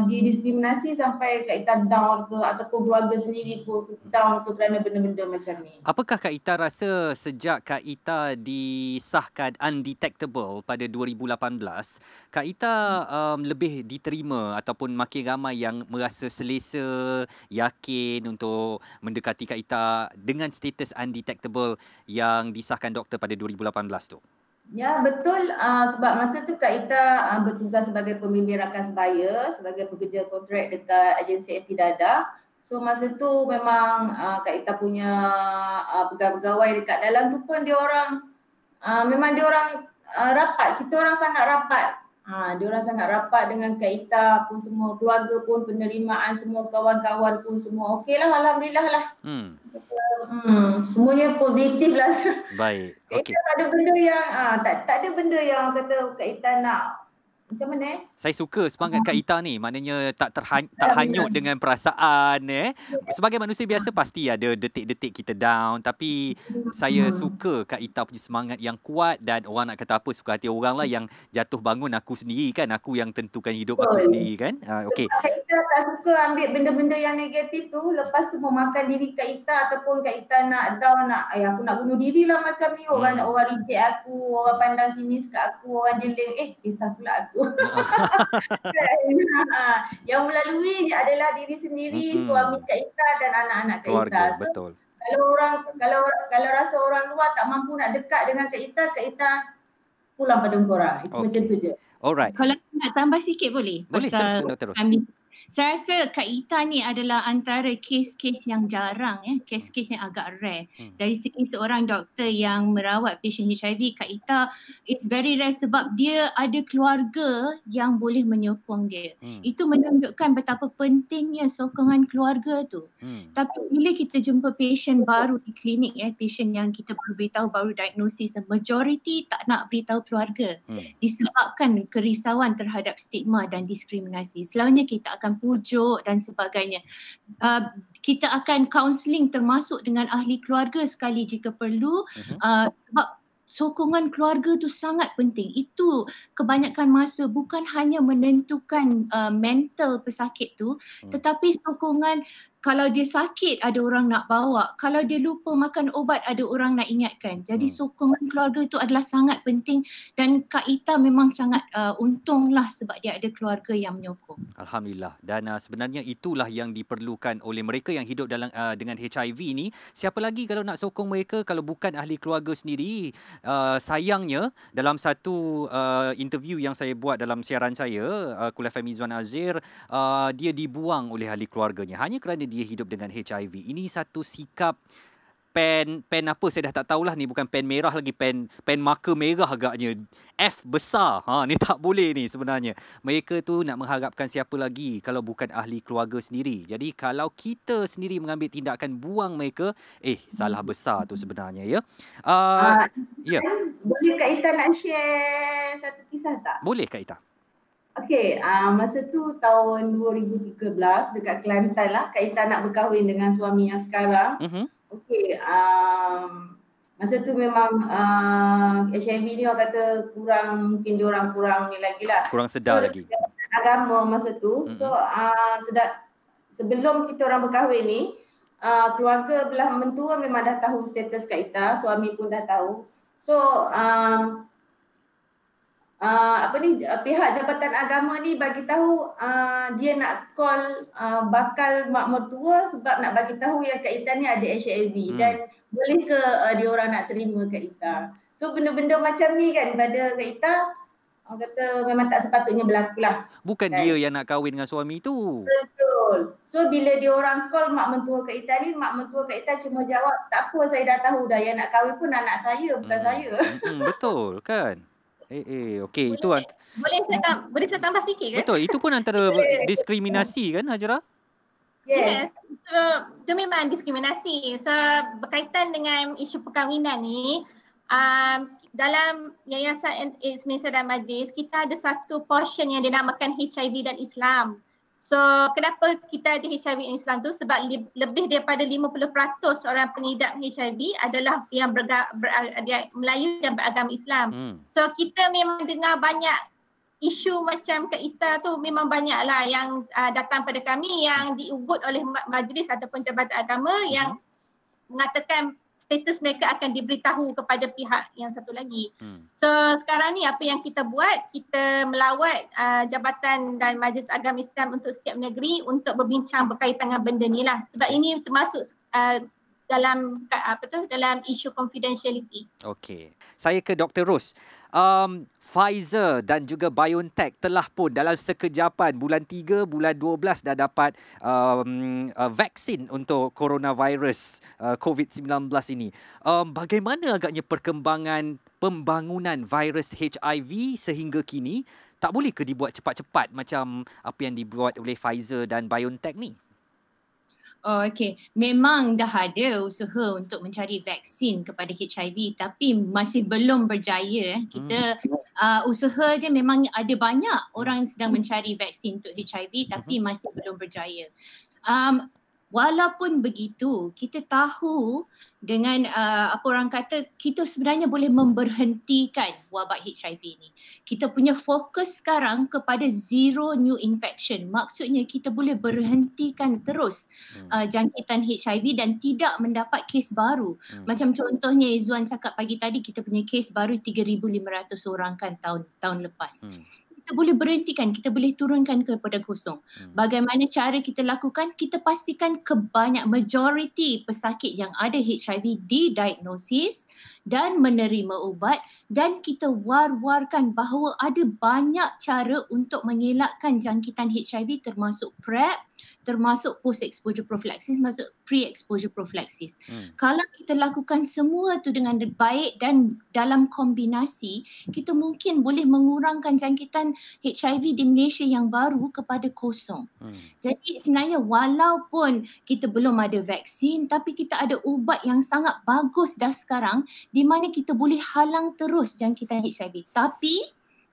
didiskriminasi sampai Kak Ita down ke, ataupun keluarga sendiri pun down ke kerana benda-benda macam ni. Apakah Kak Ita rasa sejak Kak Ita disahkan undetectable pada 2018, Kak Ita lebih diterima ataupun makin ramai yang merasa selesa, yakin untuk mendekati Kak Ita dengan status undetectable yang disahkan doktor pada 2018 tu? Ya betul, sebab masa tu Kak Ita bertugas sebagai pembimbing rakan sebaya, sebagai pekerja kontrak dekat agensi anti dadah. So masa tu memang Kak Ita punya pegawai dekat dalam tu pun dia orang memang dia orang rapat, kita orang sangat rapat. Dia orang sangat rapat dengan Kak Ita pun, semua keluarga pun, penerimaan semua, kawan-kawan pun semua okeylah, alhamdulillah lah. Semuanya positif lah. Baik. Kak Ita tak ada benda yang tak ada benda yang kata Kak Ita nak Macam mana? Saya suka semangat Kak Ita ni. Maknanya tak hanyut dengan perasaan. Sebagai manusia biasa pasti ada detik-detik kita down. Tapi saya suka Kak Ita punya semangat yang kuat. Dan orang nak kata apa, suka hati orang lah yang jatuh bangun aku sendiri kan. Aku yang tentukan hidup aku sendiri kan. Okay. Kak Ita tak suka ambil benda-benda yang negatif tu. Lepas tu memakan diri Kak Ita ataupun Kak Ita nak down, aku nak bunuh diri lah macam ni. Orang reject aku, orang pandang sinis kat aku, orang jeling. Kisah pula aku. Yang melalui adalah diri sendiri, suami Kak Ita dan anak-anak Kak Ita. So, betul. Kalau rasa orang luar tak mampu nak dekat dengan Kak Ita pulang pada korang. Itu macam tu je. Alright. Kalau nak tambah sikit boleh? Boleh, terus. Saya rasa Kak Ita ni adalah antara kes-kes yang jarang, kes-kes yang agak rare. Dari segi seorang doktor yang merawat pasien HIV, Kak Ita is very rare sebab dia ada keluarga yang boleh menyokong dia. Itu menunjukkan betapa pentingnya sokongan keluarga tu. Tapi bila kita jumpa pasien baru di klinik, pasien yang kita baru beritahu, baru diagnosis, majority tak nak beritahu keluarga disebabkan kerisauan terhadap stigma dan diskriminasi. Selalunya kita akan pujuk dan sebagainya. Kita akan counselling termasuk dengan ahli keluarga sekali jika perlu, sebab sokongan keluarga tu sangat penting. Itu kebanyakan masa bukan hanya menentukan mental pesakit tu, tetapi sokongan. Kalau dia sakit, ada orang nak bawa. Kalau dia lupa makan ubat, ada orang nak ingatkan. Jadi sokongan keluarga itu adalah sangat penting dan Kak Ita memang sangat untunglah sebab dia ada keluarga yang menyokong. Alhamdulillah. Dan sebenarnya itulah yang diperlukan oleh mereka yang hidup dengan HIV ni. Siapa lagi kalau nak sokong mereka kalau bukan ahli keluarga sendiri? Sayangnya dalam satu interview yang saya buat dalam siaran saya, Kul FM Izwan Azir, dia dibuang oleh ahli keluarganya hanya kerana dia hidup dengan HIV. Ini satu sikap pen apa saya dah tak tahulah, ni bukan pen merah lagi, pen marker merah agaknya, F besar. Ni tak boleh ni sebenarnya. Mereka tu nak mengharapkan siapa lagi kalau bukan ahli keluarga sendiri. Jadi kalau kita sendiri mengambil tindakan buang mereka, salah besar tu sebenarnya ya. Ya. Boleh Kak Ita nak share satu kisah tak? Boleh Kak Ita. Okey, masa tu tahun 2013 dekat Kelantan lah, Kak Ita nak berkahwin dengan suami yang sekarang. Okey, masa tu memang HIV ni orang kata kurang, mungkin diorang kurang ni lagi lah. Kurang sedar lagi. Agama masa tu. So sebelum kita orang berkahwin ni, keluarga belah mentua memang dah tahu status Kak Ita, suami pun dah tahu. So pihak Jabatan Agama ni bagi tahu dia nak call bakal mak mertua sebab nak bagi tahu yang Kak Ita ni ada HIV dan boleh ke dia orang nak terima Kak Ita. So benda-benda macam ni kan pada Kak Ita, orang kata memang tak sepatutnya berlaku lah. Bukan kan? Dia yang nak kahwin dengan suami tu. Betul. So bila dia orang call mak mentua Kak Ita ni, mak mentua Kak Ita cuma jawab, tak apa, saya dah tahu dah, yang nak kahwin pun anak saya, bukan saya. Betul kan? Okey, itu boleh saya tambah sikit kan? Betul, itu pun antara diskriminasi kan Hajrah? Yes. So, itu memang diskriminasi. So, berkaitan dengan isu perkahwinan ni, dalam Yayasan AIDS Malaysia dan Majlis, kita ada satu portion yang dinamakan HIV dan Islam. So, kenapa kita ada HIV dan Islam tu? Sebab lebih daripada 50% orang pengidap HIV adalah yang Melayu dan beragama Islam. So, kita memang dengar banyak isu macam Kak Ita tu, memang banyaklah yang datang pada kami yang diugut oleh majlis ataupun jabatan agama yang mengatakan status mereka akan diberitahu kepada pihak yang satu lagi. So sekarang ni apa yang kita buat, kita melawat jabatan dan majlis agama Islam untuk setiap negeri untuk berbincang berkaitan dengan benda ni lah. Sebab ini termasuk dalam isu confidentiality. Okey. Saya ke Dr. Ros. Pfizer dan juga BioNTech telah pun dalam sekejapan bulan 3, bulan 12 dah dapat vaksin untuk coronavirus COVID-19 ini. Bagaimana agaknya perkembangan pembangunan virus HIV sehingga kini? Tak boleh ke dibuat cepat-cepat macam apa yang dibuat oleh Pfizer dan BioNTech ni? Oh, okey. Memang dah ada usaha untuk mencari vaksin kepada HIV tapi masih belum berjaya. Kita usaha dia memang ada banyak orang yang sedang mencari vaksin untuk HIV tapi masih belum berjaya. Walaupun begitu, kita tahu dengan apa orang kata, kita sebenarnya boleh memberhentikan wabak HIV ini. Kita punya fokus sekarang kepada zero new infection. Maksudnya kita boleh berhentikan terus jangkitan HIV dan tidak mendapat kes baru. Macam contohnya Izzuan cakap pagi tadi, kita punya kes baru 3,500 orang kan tahun lepas. Kita boleh berhentikan, kita boleh turunkan kepada kosong. Bagaimana cara kita lakukan? Kita pastikan majoriti pesakit yang ada HIV didiagnosis dan menerima ubat, dan kita war-warkan bahawa ada banyak cara untuk mengelakkan jangkitan HIV termasuk PrEP, termasuk post-exposure prophylaxis, masuk pre-exposure prophylaxis. Kalau kita lakukan semua tu dengan baik dan dalam kombinasi, kita mungkin boleh mengurangkan jangkitan HIV di Malaysia yang baru kepada kosong. Jadi sebenarnya walaupun kita belum ada vaksin, tapi kita ada ubat yang sangat bagus dah sekarang di mana kita boleh halang terus jangkitan HIV. Tapi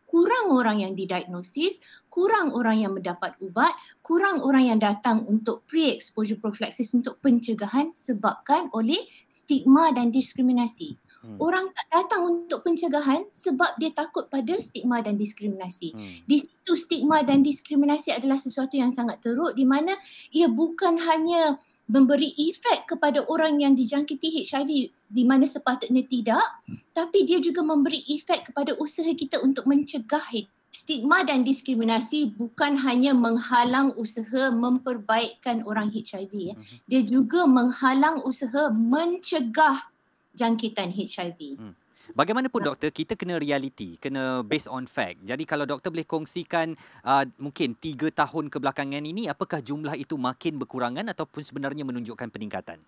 kurang orang yang didiagnosis, kurang orang yang mendapat ubat, kurang orang yang datang untuk pre-exposure prophylaxis untuk pencegahan sebabkan oleh stigma dan diskriminasi. Orang tak datang untuk pencegahan sebab dia takut pada stigma dan diskriminasi. Di situ stigma dan diskriminasi adalah sesuatu yang sangat teruk di mana ia bukan hanya memberi efek kepada orang yang dijangkiti HIV di mana sepatutnya tidak, tapi dia juga memberi efek kepada usaha kita untuk mencegah stigma dan diskriminasi. Bukan hanya menghalang usaha memperbaikkan orang HIV, dia juga menghalang usaha mencegah jangkitan HIV. Bagaimanapun doktor, kita kena reality, kena based on fact. Jadi kalau doktor boleh kongsikan mungkin 3 tahun kebelakangan ini, apakah jumlah itu makin berkurangan ataupun sebenarnya menunjukkan peningkatan?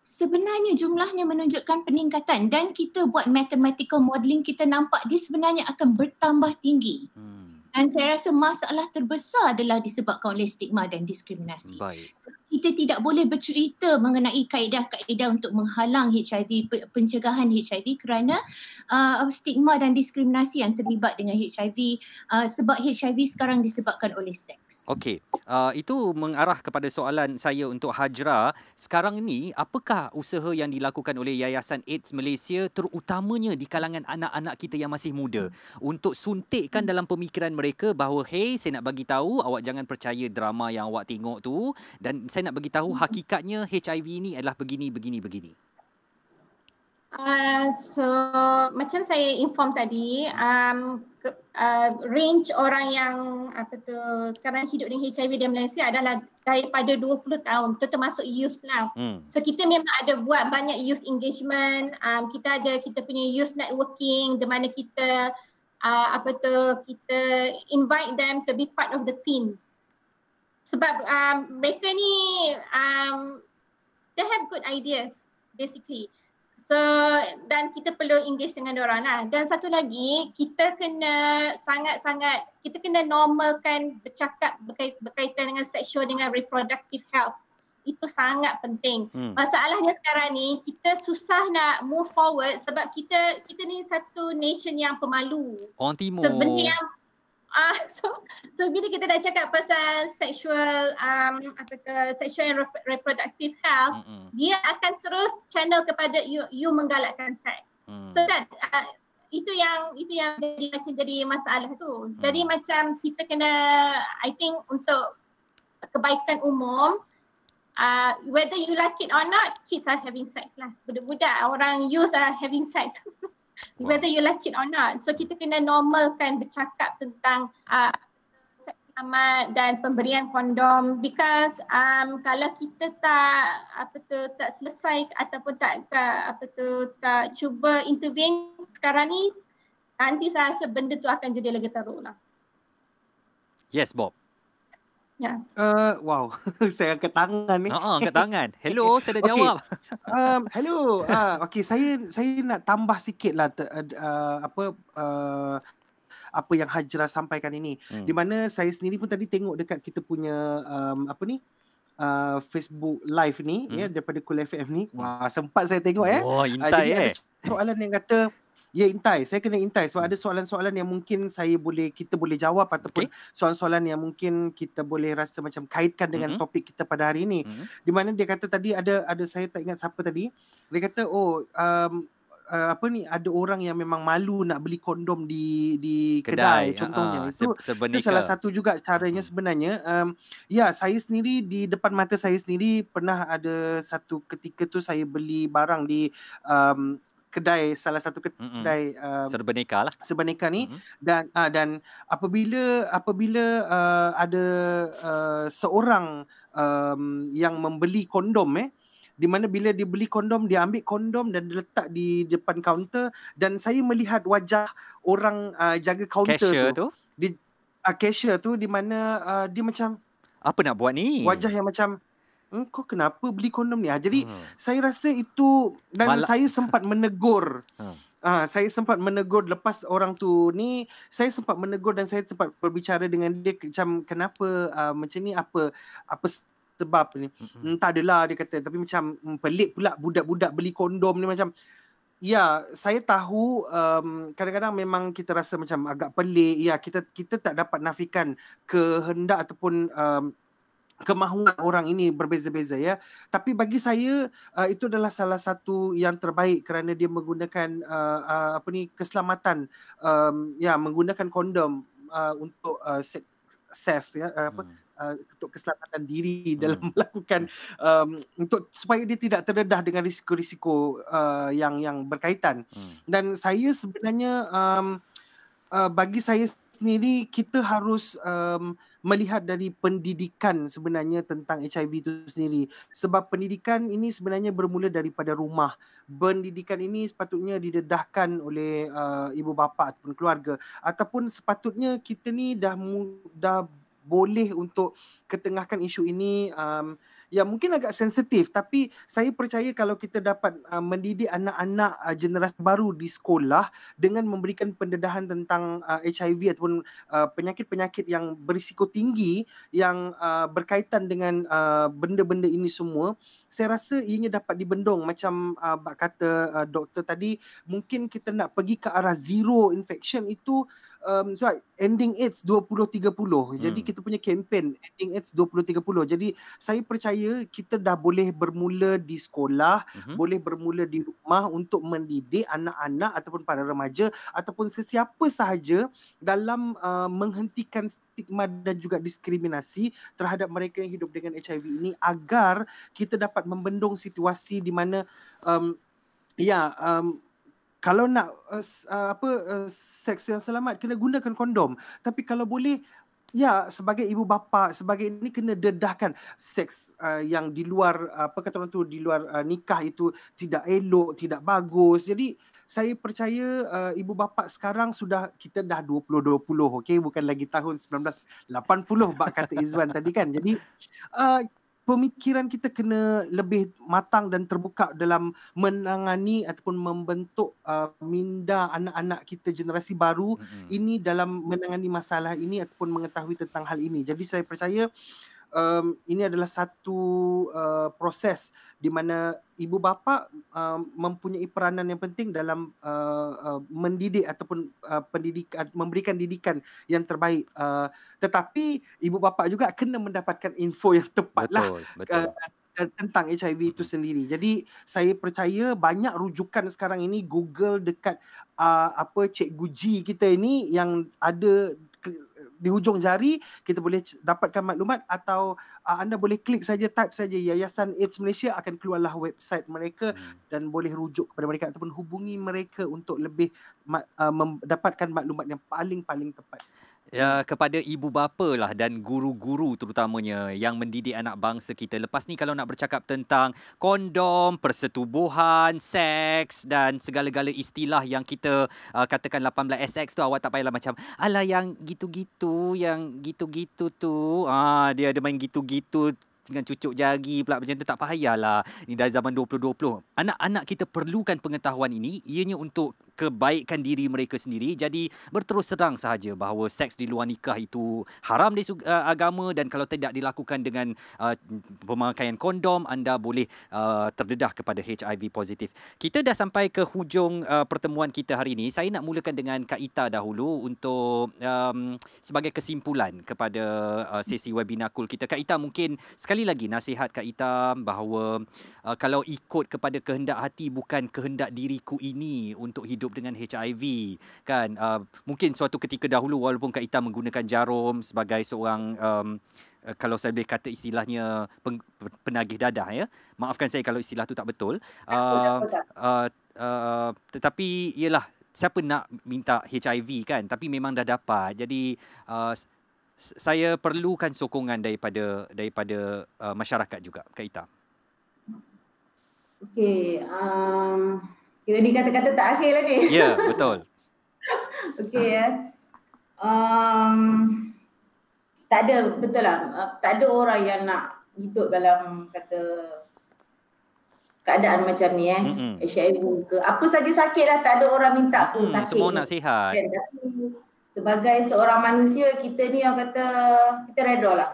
Sebenarnya jumlahnya menunjukkan peningkatan dan kita buat mathematical modelling, kita nampak dia sebenarnya akan bertambah tinggi. Dan saya rasa masalah terbesar adalah disebabkan oleh stigma dan diskriminasi. Baik. Kita tidak boleh bercerita mengenai kaedah-kaedah untuk menghalang HIV, pencegahan HIV kerana stigma dan diskriminasi yang terlibat dengan HIV, sebab HIV sekarang disebabkan oleh seks. Okey, itu mengarah kepada soalan saya untuk Hajra. Sekarang ini, apakah usaha yang dilakukan oleh Yayasan AIDS Malaysia terutamanya di kalangan anak-anak kita yang masih muda untuk suntikkan dalam pemikiran mereka bahawa hey, saya nak bagi tahu awak jangan percaya drama yang awak tengok tu, dan saya nak bagi tahu hakikatnya HIV ini adalah begini. So macam saya inform tadi, range orang yang sekarang hidup dengan HIV di Malaysia adalah daripada 20 tahun, itu termasuk youth lah. So kita memang ada buat banyak youth engagement, kita punya youth networking di mana kita kita invite them to be part of the team. Sebab mereka ni they have good ideas basically. So dan kita perlu engage dengan diorang lah. Dan satu lagi, kita kena kita kena normalkan bercakap berkaitan dengan sexual dengan reproductive health. Itu sangat penting. Masalahnya sekarang ni kita susah nak move forward sebab kita ni satu nation yang pemalu. Orang Timur. So benda yang so bila kita dah cakap pasal sexual sexual and reproductive health, dia akan terus channel kepada you menggalakkan seks. So that itu yang jadi masalah tu. Jadi macam kita kena, I think untuk kebaikan umum, whether you like it or not, kids are having sex lah. Budak-budak, orang youth are having sex. Whether you like it or not. So kita kena normalkan bercakap tentang seks selamat dan pemberian kondom, because kalau kita tak selesai ataupun tak cuba intervene sekarang ni, nanti saya rasa benda tu akan jadi lagi teruk lah. Yes, Bob. Ya. Wow, saya angkat tangan ni. Angkat tangan. Hello, saya dah jawab. Hello. Okey, saya nak tambah sikit lah apa yang Hajra sampaikan ini. Di mana saya sendiri pun tadi tengok dekat kita punya Facebook live ni ya daripada Cool FM ni. Wah, sempat saya tengok Oh, intai jadi ada soalan yang kata intai, saya kena intai sebab ada soalan-soalan yang mungkin kita boleh jawab ataupun soalan-soalan yang mungkin kita boleh rasa macam kaitkan dengan topik kita pada hari ini. Di mana dia kata tadi ada saya tak ingat siapa tadi. Dia kata ada orang yang memang malu nak beli kondom di kedai contohnya. Itu salah satu juga caranya sebenarnya. Saya sendiri di depan mata saya sendiri pernah ada satu ketika tu saya beli barang di salah satu kedai Serbaneka ni dan apabila ada seorang yang membeli kondom di mana bila dia beli kondom, dia ambil kondom dan dia letak di depan kaunter dan saya melihat wajah orang jaga kaunter tu. Cashier tu di mana dia macam apa nak buat ni? Wajah yang macam kau kenapa beli kondom ni? Jadi saya rasa itu dan saya sempat menegur. Saya sempat menegur lepas orang tu ni, saya sempat menegur dan saya sempat berbicara dengan dia macam kenapa macam ni, apa sebab ni. Tak adalah dia kata, tapi macam pelik pula budak-budak beli kondom ni macam. Ya, saya tahu kadang-kadang memang kita rasa macam agak pelik. Ya, kita tak dapat nafikan kehendak ataupun kemahuan orang ini berbeza-beza ya. Tapi bagi saya itu adalah salah satu yang terbaik kerana dia menggunakan keselamatan menggunakan kondom untuk safe untuk keselamatan diri dalam melakukan untuk supaya dia tidak terdedah dengan risiko-risiko yang berkaitan. Dan saya sebenarnya bagi saya sendiri kita harus melihat dari pendidikan sebenarnya tentang HIV itu sendiri. Sebab pendidikan ini sebenarnya bermula daripada rumah. Pendidikan ini sepatutnya didedahkan oleh ibu bapa ataupun keluarga. Ataupun sepatutnya kita ni dah boleh untuk ketengahkan isu ini yang mungkin agak sensitif, tapi saya percaya kalau kita dapat mendidik anak-anak generasi baru di sekolah dengan memberikan pendedahan tentang HIV ataupun penyakit-penyakit yang berisiko tinggi yang berkaitan dengan benda-benda ini semua, saya rasa ianya dapat dibendung. Macam kata doktor tadi, mungkin kita nak pergi ke arah zero infection itu ending AIDS 2030. Jadi kita punya kempen ending AIDS 2030. Jadi saya percaya kita dah boleh bermula di sekolah, boleh bermula di rumah untuk mendidik anak-anak ataupun para remaja ataupun sesiapa sahaja dalam menghentikan stigma dan juga diskriminasi terhadap mereka yang hidup dengan HIV ini agar kita dapat membendung situasi di mana kalau nak seks yang selamat kena gunakan kondom. Tapi kalau boleh sebagai ibu bapa, sebagai ini kena dedahkan seks yang di luar di luar nikah itu tidak elok, tidak bagus. Jadi saya percaya ibu bapa sekarang kita dah 2020, okey, bukan lagi tahun 1980 bak kata Izwan tadi kan. Jadi pemikiran kita kena lebih matang dan terbuka dalam menangani ataupun membentuk minda anak-anak kita generasi baru ini dalam menangani masalah ini ataupun mengetahui tentang hal ini. Jadi saya percaya ini adalah satu proses di mana ibu bapa mempunyai peranan yang penting dalam mendidik ataupun memberikan didikan yang terbaik. Tetapi ibu bapa juga kena mendapatkan info yang tepat tentang HIV itu sendiri. Jadi saya percaya banyak rujukan sekarang ini Google dekat Cikgu G kita ini yang ada di hujung jari, kita boleh dapatkan maklumat atau anda boleh klik saja, type saja Yayasan AIDS Malaysia, akan keluarlah website mereka dan boleh rujuk kepada mereka ataupun hubungi mereka untuk lebih mendapatkan maklumat yang paling tepat. Ya, kepada ibu bapa lah dan guru-guru terutamanya yang mendidik anak bangsa kita. Lepas ni kalau nak bercakap tentang kondom, persetubuhan, seks dan segala-gala istilah yang kita katakan 18SX tu, awak tak payahlah macam alah yang gitu-gitu, yang gitu-gitu tu. Dia ada main gitu-gitu dengan cucuk jari pula macam tu, tak payahlah. Ni dah zaman 2020. Anak-anak kita perlukan pengetahuan ini, ianya untuk kebaikan diri mereka sendiri. Jadi berterus terang sahaja bahawa seks di luar nikah itu haram di agama, dan kalau tidak dilakukan dengan pemakaian kondom, anda boleh terdedah kepada HIV positif. Kita dah sampai ke hujung pertemuan kita hari ini. Saya nak mulakan dengan Kak Ita dahulu untuk sebagai kesimpulan kepada sesi webinar Cool kita. Kak Ita, mungkin sekali lagi nasihat Kak Ita bahawa kalau ikut kepada kehendak hati, bukan kehendak diriku ini untuk hidup dengan HIV, kan? Mungkin suatu ketika dahulu walaupun Kak Ita menggunakan jarum sebagai seorang kalau saya boleh kata istilahnya penagih dadah, ya. Maafkan saya kalau istilah tu tak betul. Tetapi ialah siapa nak minta HIV, kan? Tapi memang dah dapat. Jadi saya perlukan sokongan daripada masyarakat juga, Kak Ita. Okey, kira ni kata-kata tak akhir lagi. Ya, betul. Okey tak ada, betul lah. Tak ada orang yang nak hidup dalam keadaan macam ni HIV ke. Apa saja sakit lah, tak ada orang minta pun sakit. Semua nak sihat. Tapi sebagai seorang manusia, kita ni yang kata kita redha lah.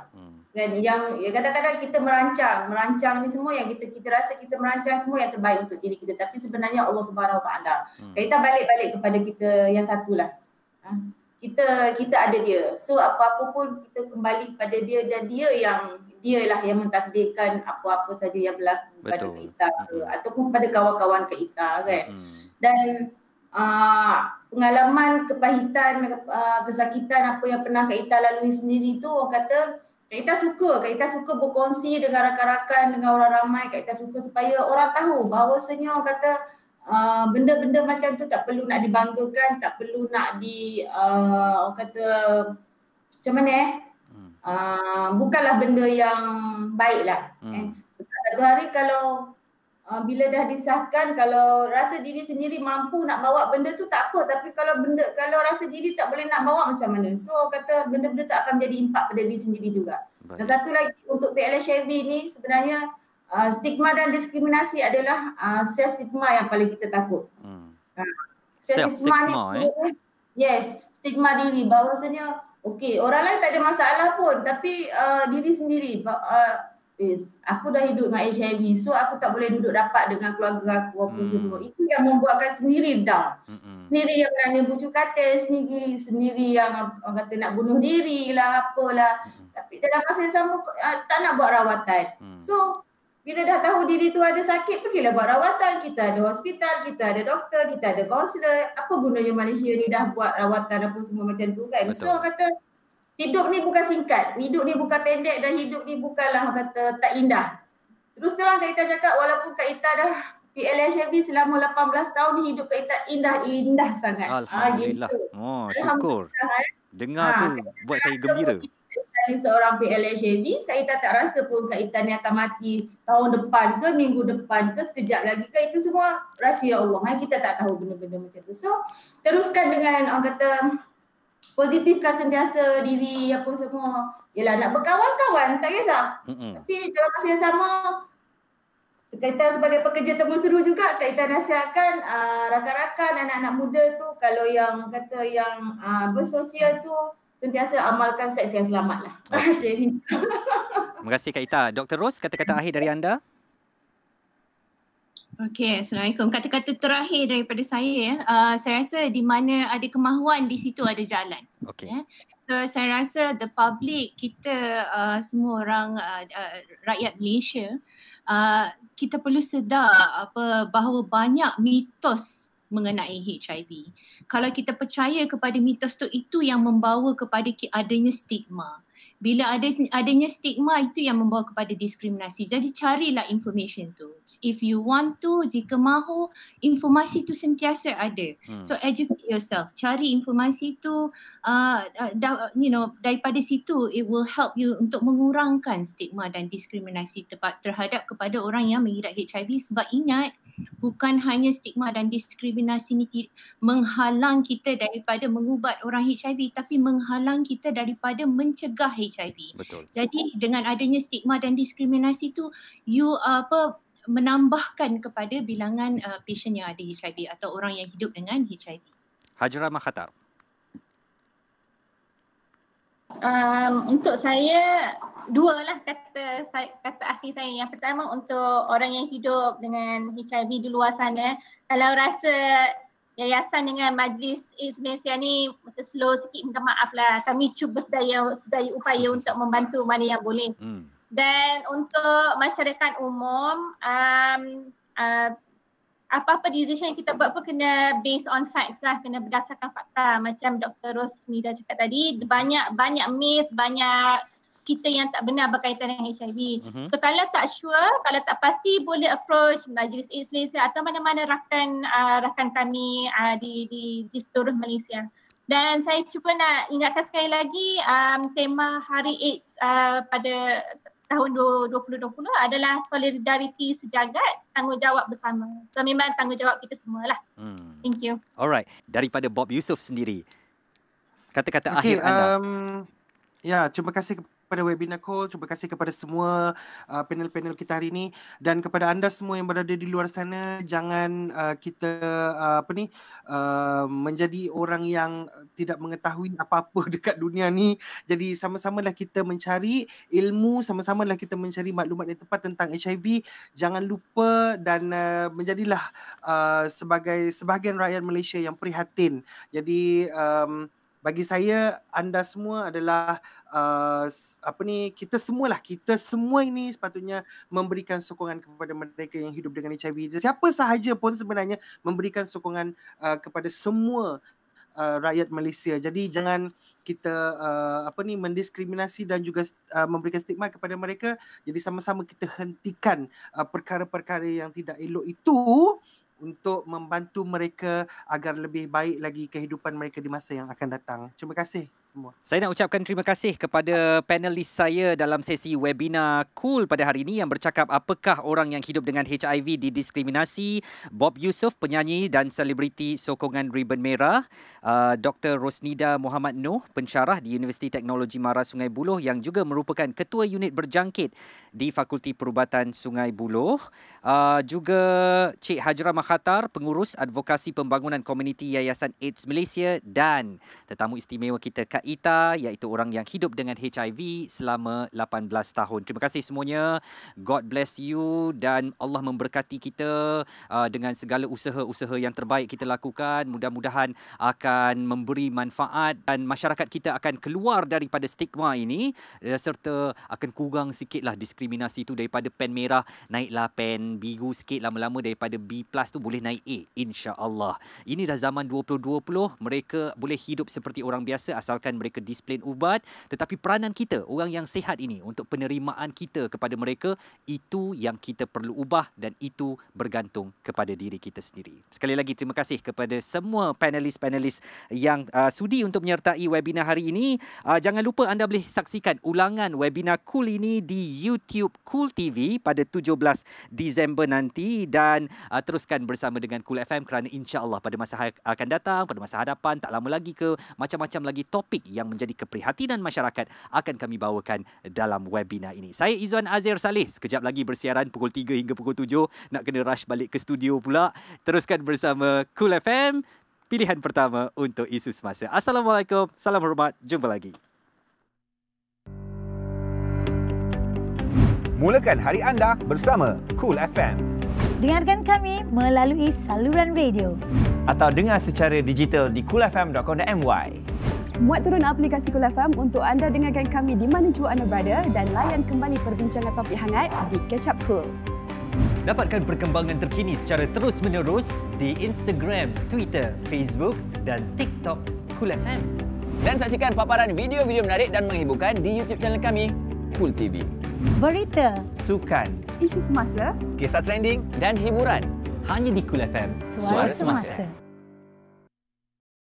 Kan, yang kadang-kadang kita merancang ni semua yang kita rasa kita merancang semua yang terbaik untuk diri kita, tapi sebenarnya Allah Subhanahu Wa Taala. Kita balik kepada kita yang satulah. Kita ada dia. So apa-apa pun kita kembali kepada dia, dan dialah yang mentakdirkan apa-apa saja yang berlaku pada kita ataupun pada kawan-kawan kita, kan. Dan pengalaman kepahitan, kesakitan apa yang pernah Kak Ita lalui sendiri tu, orang kata Kak Ita suka berkongsi dengan rakan-rakan, dengan orang ramai. Kak Ita suka supaya orang tahu bahawasanya orang kata benda-benda macam tu tak perlu nak dibanggakan, tak perlu nak orang kata macam mana bukanlah benda yang baik lah. Satu hari kalau bila dah disahkan, kalau rasa diri sendiri mampu nak bawa benda tu tak apa, tapi kalau rasa diri tak boleh nak bawa, macam mana? So kata benda-benda tak akan menjadi impak pada diri sendiri juga. Dan satu lagi untuk PLHIV ni, sebenarnya stigma dan diskriminasi adalah self stigma yang paling kita takut. Self stigma yes, stigma diri bahawasanya okey, orang lain tak ada masalah pun, tapi diri sendiri aku dah hidup dengan HIV, so aku tak boleh duduk rapat dengan keluarga aku apa semua. Itu yang membuatkan sendiri down. Sendiri yang nak bucu katil, sendiri yang orang kata nak bunuh diri lah, apalah. Tapi dalam masa yang sama tak nak buat rawatan. So bila dah tahu diri tu ada sakit, pergilah buat rawatan. Kita ada hospital, kita ada doktor, kita ada kaunselor. Apa gunanya Malaysia ni dah buat rawatan apa semua macam tu, kan? Betul. So kata hidup ni bukan singkat, hidup ni bukan pendek, dan hidup ni bukanlah kata tak indah. Terus terang Kak Ita cakap, walaupun Kak Ita dah PLHIV selama 18 tahun, hidup Kak Ita indah sangat. Alhamdulillah. Syukur. Dengar tu buat saya gembira. Seorang PLHIV, Kak Ita tak rasa pun Kak Ita ni akan mati tahun depan ke, minggu depan ke, sekejap lagi ke. Itu semua rahsia Allah. Kita tak tahu benda-benda macam tu. So teruskan dengan orang kata positifkan sentiasa diri apa semua. Yalah, nak berkawan-kawan tak kisah. Tapi dalam masa yang sama, Kak Ita sebagai pekerja temu seru juga, Kak Ita nasihatkan rakan-rakan, anak-anak muda tu, kalau yang kata yang bersosial tu, sentiasa amalkan seks yang selamat lah. Terima kasih Kak Ita. Dr. Ros, kata-kata akhir dari anda? Okey, Assalamualaikum. Kata-kata terakhir daripada saya, saya rasa di mana ada kemahuan, di situ ada jalan. Okey. So saya rasa the public, kita semua orang rakyat Malaysia, kita perlu sedar bahawa banyak mitos mengenai HIV. Kalau kita percaya kepada mitos tu, itu yang membawa kepada adanya stigma. Bila adanya stigma, itu yang membawa kepada diskriminasi. Jadi carilah information tu. If you want to, jika mahu, informasi tu sentiasa ada. So educate yourself. Cari informasi tu, daripada situ it will help you untuk mengurangkan stigma dan diskriminasi terhadap kepada orang yang mengidap HIV. Sebab ingat, bukan hanya stigma dan diskriminasi ni menghalang kita daripada mengubat orang HIV, tapi menghalang kita daripada mencegah HIV. Betul. Jadi dengan adanya stigma dan diskriminasi tu, menambahkan kepada bilangan pasien yang ada HIV atau orang yang hidup dengan HIV. Hajrah Makhatar. Untuk saya, dua lah kata akhir saya. Yang pertama, untuk orang yang hidup dengan HIV di luar sana, kalau rasa yayasan dengan Majlis AIDS Malaysia ni macam slow sikit, minta maaf lah. Kami cuba sedaya upaya untuk membantu mana yang boleh. Dan untuk masyarakat umum, apa-apa decision yang kita buat pun kena based on facts lah, kena berdasarkan fakta. Macam Dr. Rosnida cakap tadi, banyak myth, banyak kita yang tak benar berkaitan dengan HIV. So kalau tak sure, kalau tak pasti, boleh approach Majlis AIDS Malaysia atau mana-mana rakan kami di seluruh Malaysia. Dan saya cuba nak ingatkan sekali lagi, tema Hari AIDS pada tahun 2020 adalah solidariti sejagat, tanggungjawab bersama. So memang tanggungjawab kita semualah. Thank you. Alright, daripada Bob Yusof sendiri, kata-kata akhir anda. Ya, terima kasih kepada webinar call, terima kasih kepada semua panel-panel kita hari ini, dan kepada anda semua yang berada di luar sana, jangan kita menjadi orang yang tidak mengetahui apa-apa dekat dunia ni. Jadi sama-samalah kita mencari ilmu, sama-samalah kita mencari maklumat yang tepat tentang HIV. Jangan lupa dan menjadilah sebagai sebahagian rakyat Malaysia yang prihatin. Jadi bagi saya, anda semua adalah kita semua ini sepatutnya memberikan sokongan kepada mereka yang hidup dengan HIV. Siapa sahaja pun sebenarnya memberikan sokongan kepada semua rakyat Malaysia. Jadi jangan kita mendiskriminasi dan juga memberikan stigma kepada mereka. Jadi sama-sama kita hentikan perkara-perkara yang tidak elok itu untuk membantu mereka agar lebih baik lagi kehidupan mereka di masa yang akan datang. Terima kasih semua. Saya nak ucapkan terima kasih kepada panelis saya dalam sesi webinar Cool pada hari ini yang bercakap apakah orang yang hidup dengan HIV didiskriminasi. Bob Yusof, penyanyi dan selebriti sokongan Ribbon Merah. Dr. Rosnida Muhammad Noh, pensyarah di Universiti Teknologi Mara Sungai Buloh yang juga merupakan ketua unit berjangkit di Fakulti Perubatan Sungai Buloh. Juga Cik Hajrah Makhatar, pengurus advokasi pembangunan komuniti Yayasan AIDS Malaysia, dan tetamu istimewa kita Kak Ita, iaitu orang yang hidup dengan HIV selama 18 tahun. Terima kasih semuanya. God bless you dan Allah memberkati kita dengan segala usaha-usaha yang terbaik kita lakukan. Mudah-mudahan akan memberi manfaat dan masyarakat kita akan keluar daripada stigma ini serta akan kurang sikitlah diskriminasi itu. Daripada pen merah naiklah pen biru sikit, lama-lama daripada B+ tu boleh naik A, insya-Allah. Ini dah zaman 2020, mereka boleh hidup seperti orang biasa asalkan mereka disiplin ubat. Tetapi peranan kita, orang yang sihat ini, untuk penerimaan kita kepada mereka, itu yang kita perlu ubah dan itu bergantung kepada diri kita sendiri. Sekali lagi terima kasih kepada semua panelis-panelis yang sudi untuk menyertai webinar hari ini. Jangan lupa anda boleh saksikan ulangan webinar Cool ini di YouTube Cool TV pada 17 Disember nanti, dan teruskan bersama dengan Cool FM kerana insya-Allah pada masa akan datang, pada masa hadapan, tak lama lagi ke, macam-macam lagi topik yang menjadi keprihatinan masyarakat akan kami bawakan dalam webinar ini. Saya Izzuan Azir Saleh, sekejap lagi bersiaran pukul 3 hingga pukul 7, nak kena rush balik ke studio pula. Teruskan bersama Cool FM, pilihan pertama untuk isu semasa. Assalamualaikum, salam hormat, jumpa lagi. Mulakan hari anda bersama Cool FM. Dengarkan kami melalui saluran radio atau dengar secara digital di coolfm.com.my. Muat turun aplikasi Cool FM untuk anda dengarkan kami di mana jua anda berada dan layan kembali perbincangan topik hangat di Catch Up Cool. Dapatkan perkembangan terkini secara terus-menerus di Instagram, Twitter, Facebook dan TikTok Cool FM. Dan saksikan paparan video-video menarik dan menghiburkan di YouTube channel kami, Cool TV. Berita, sukan, isu semasa, kisah trending dan hiburan. Hanya di Cool FM. Suara semasa.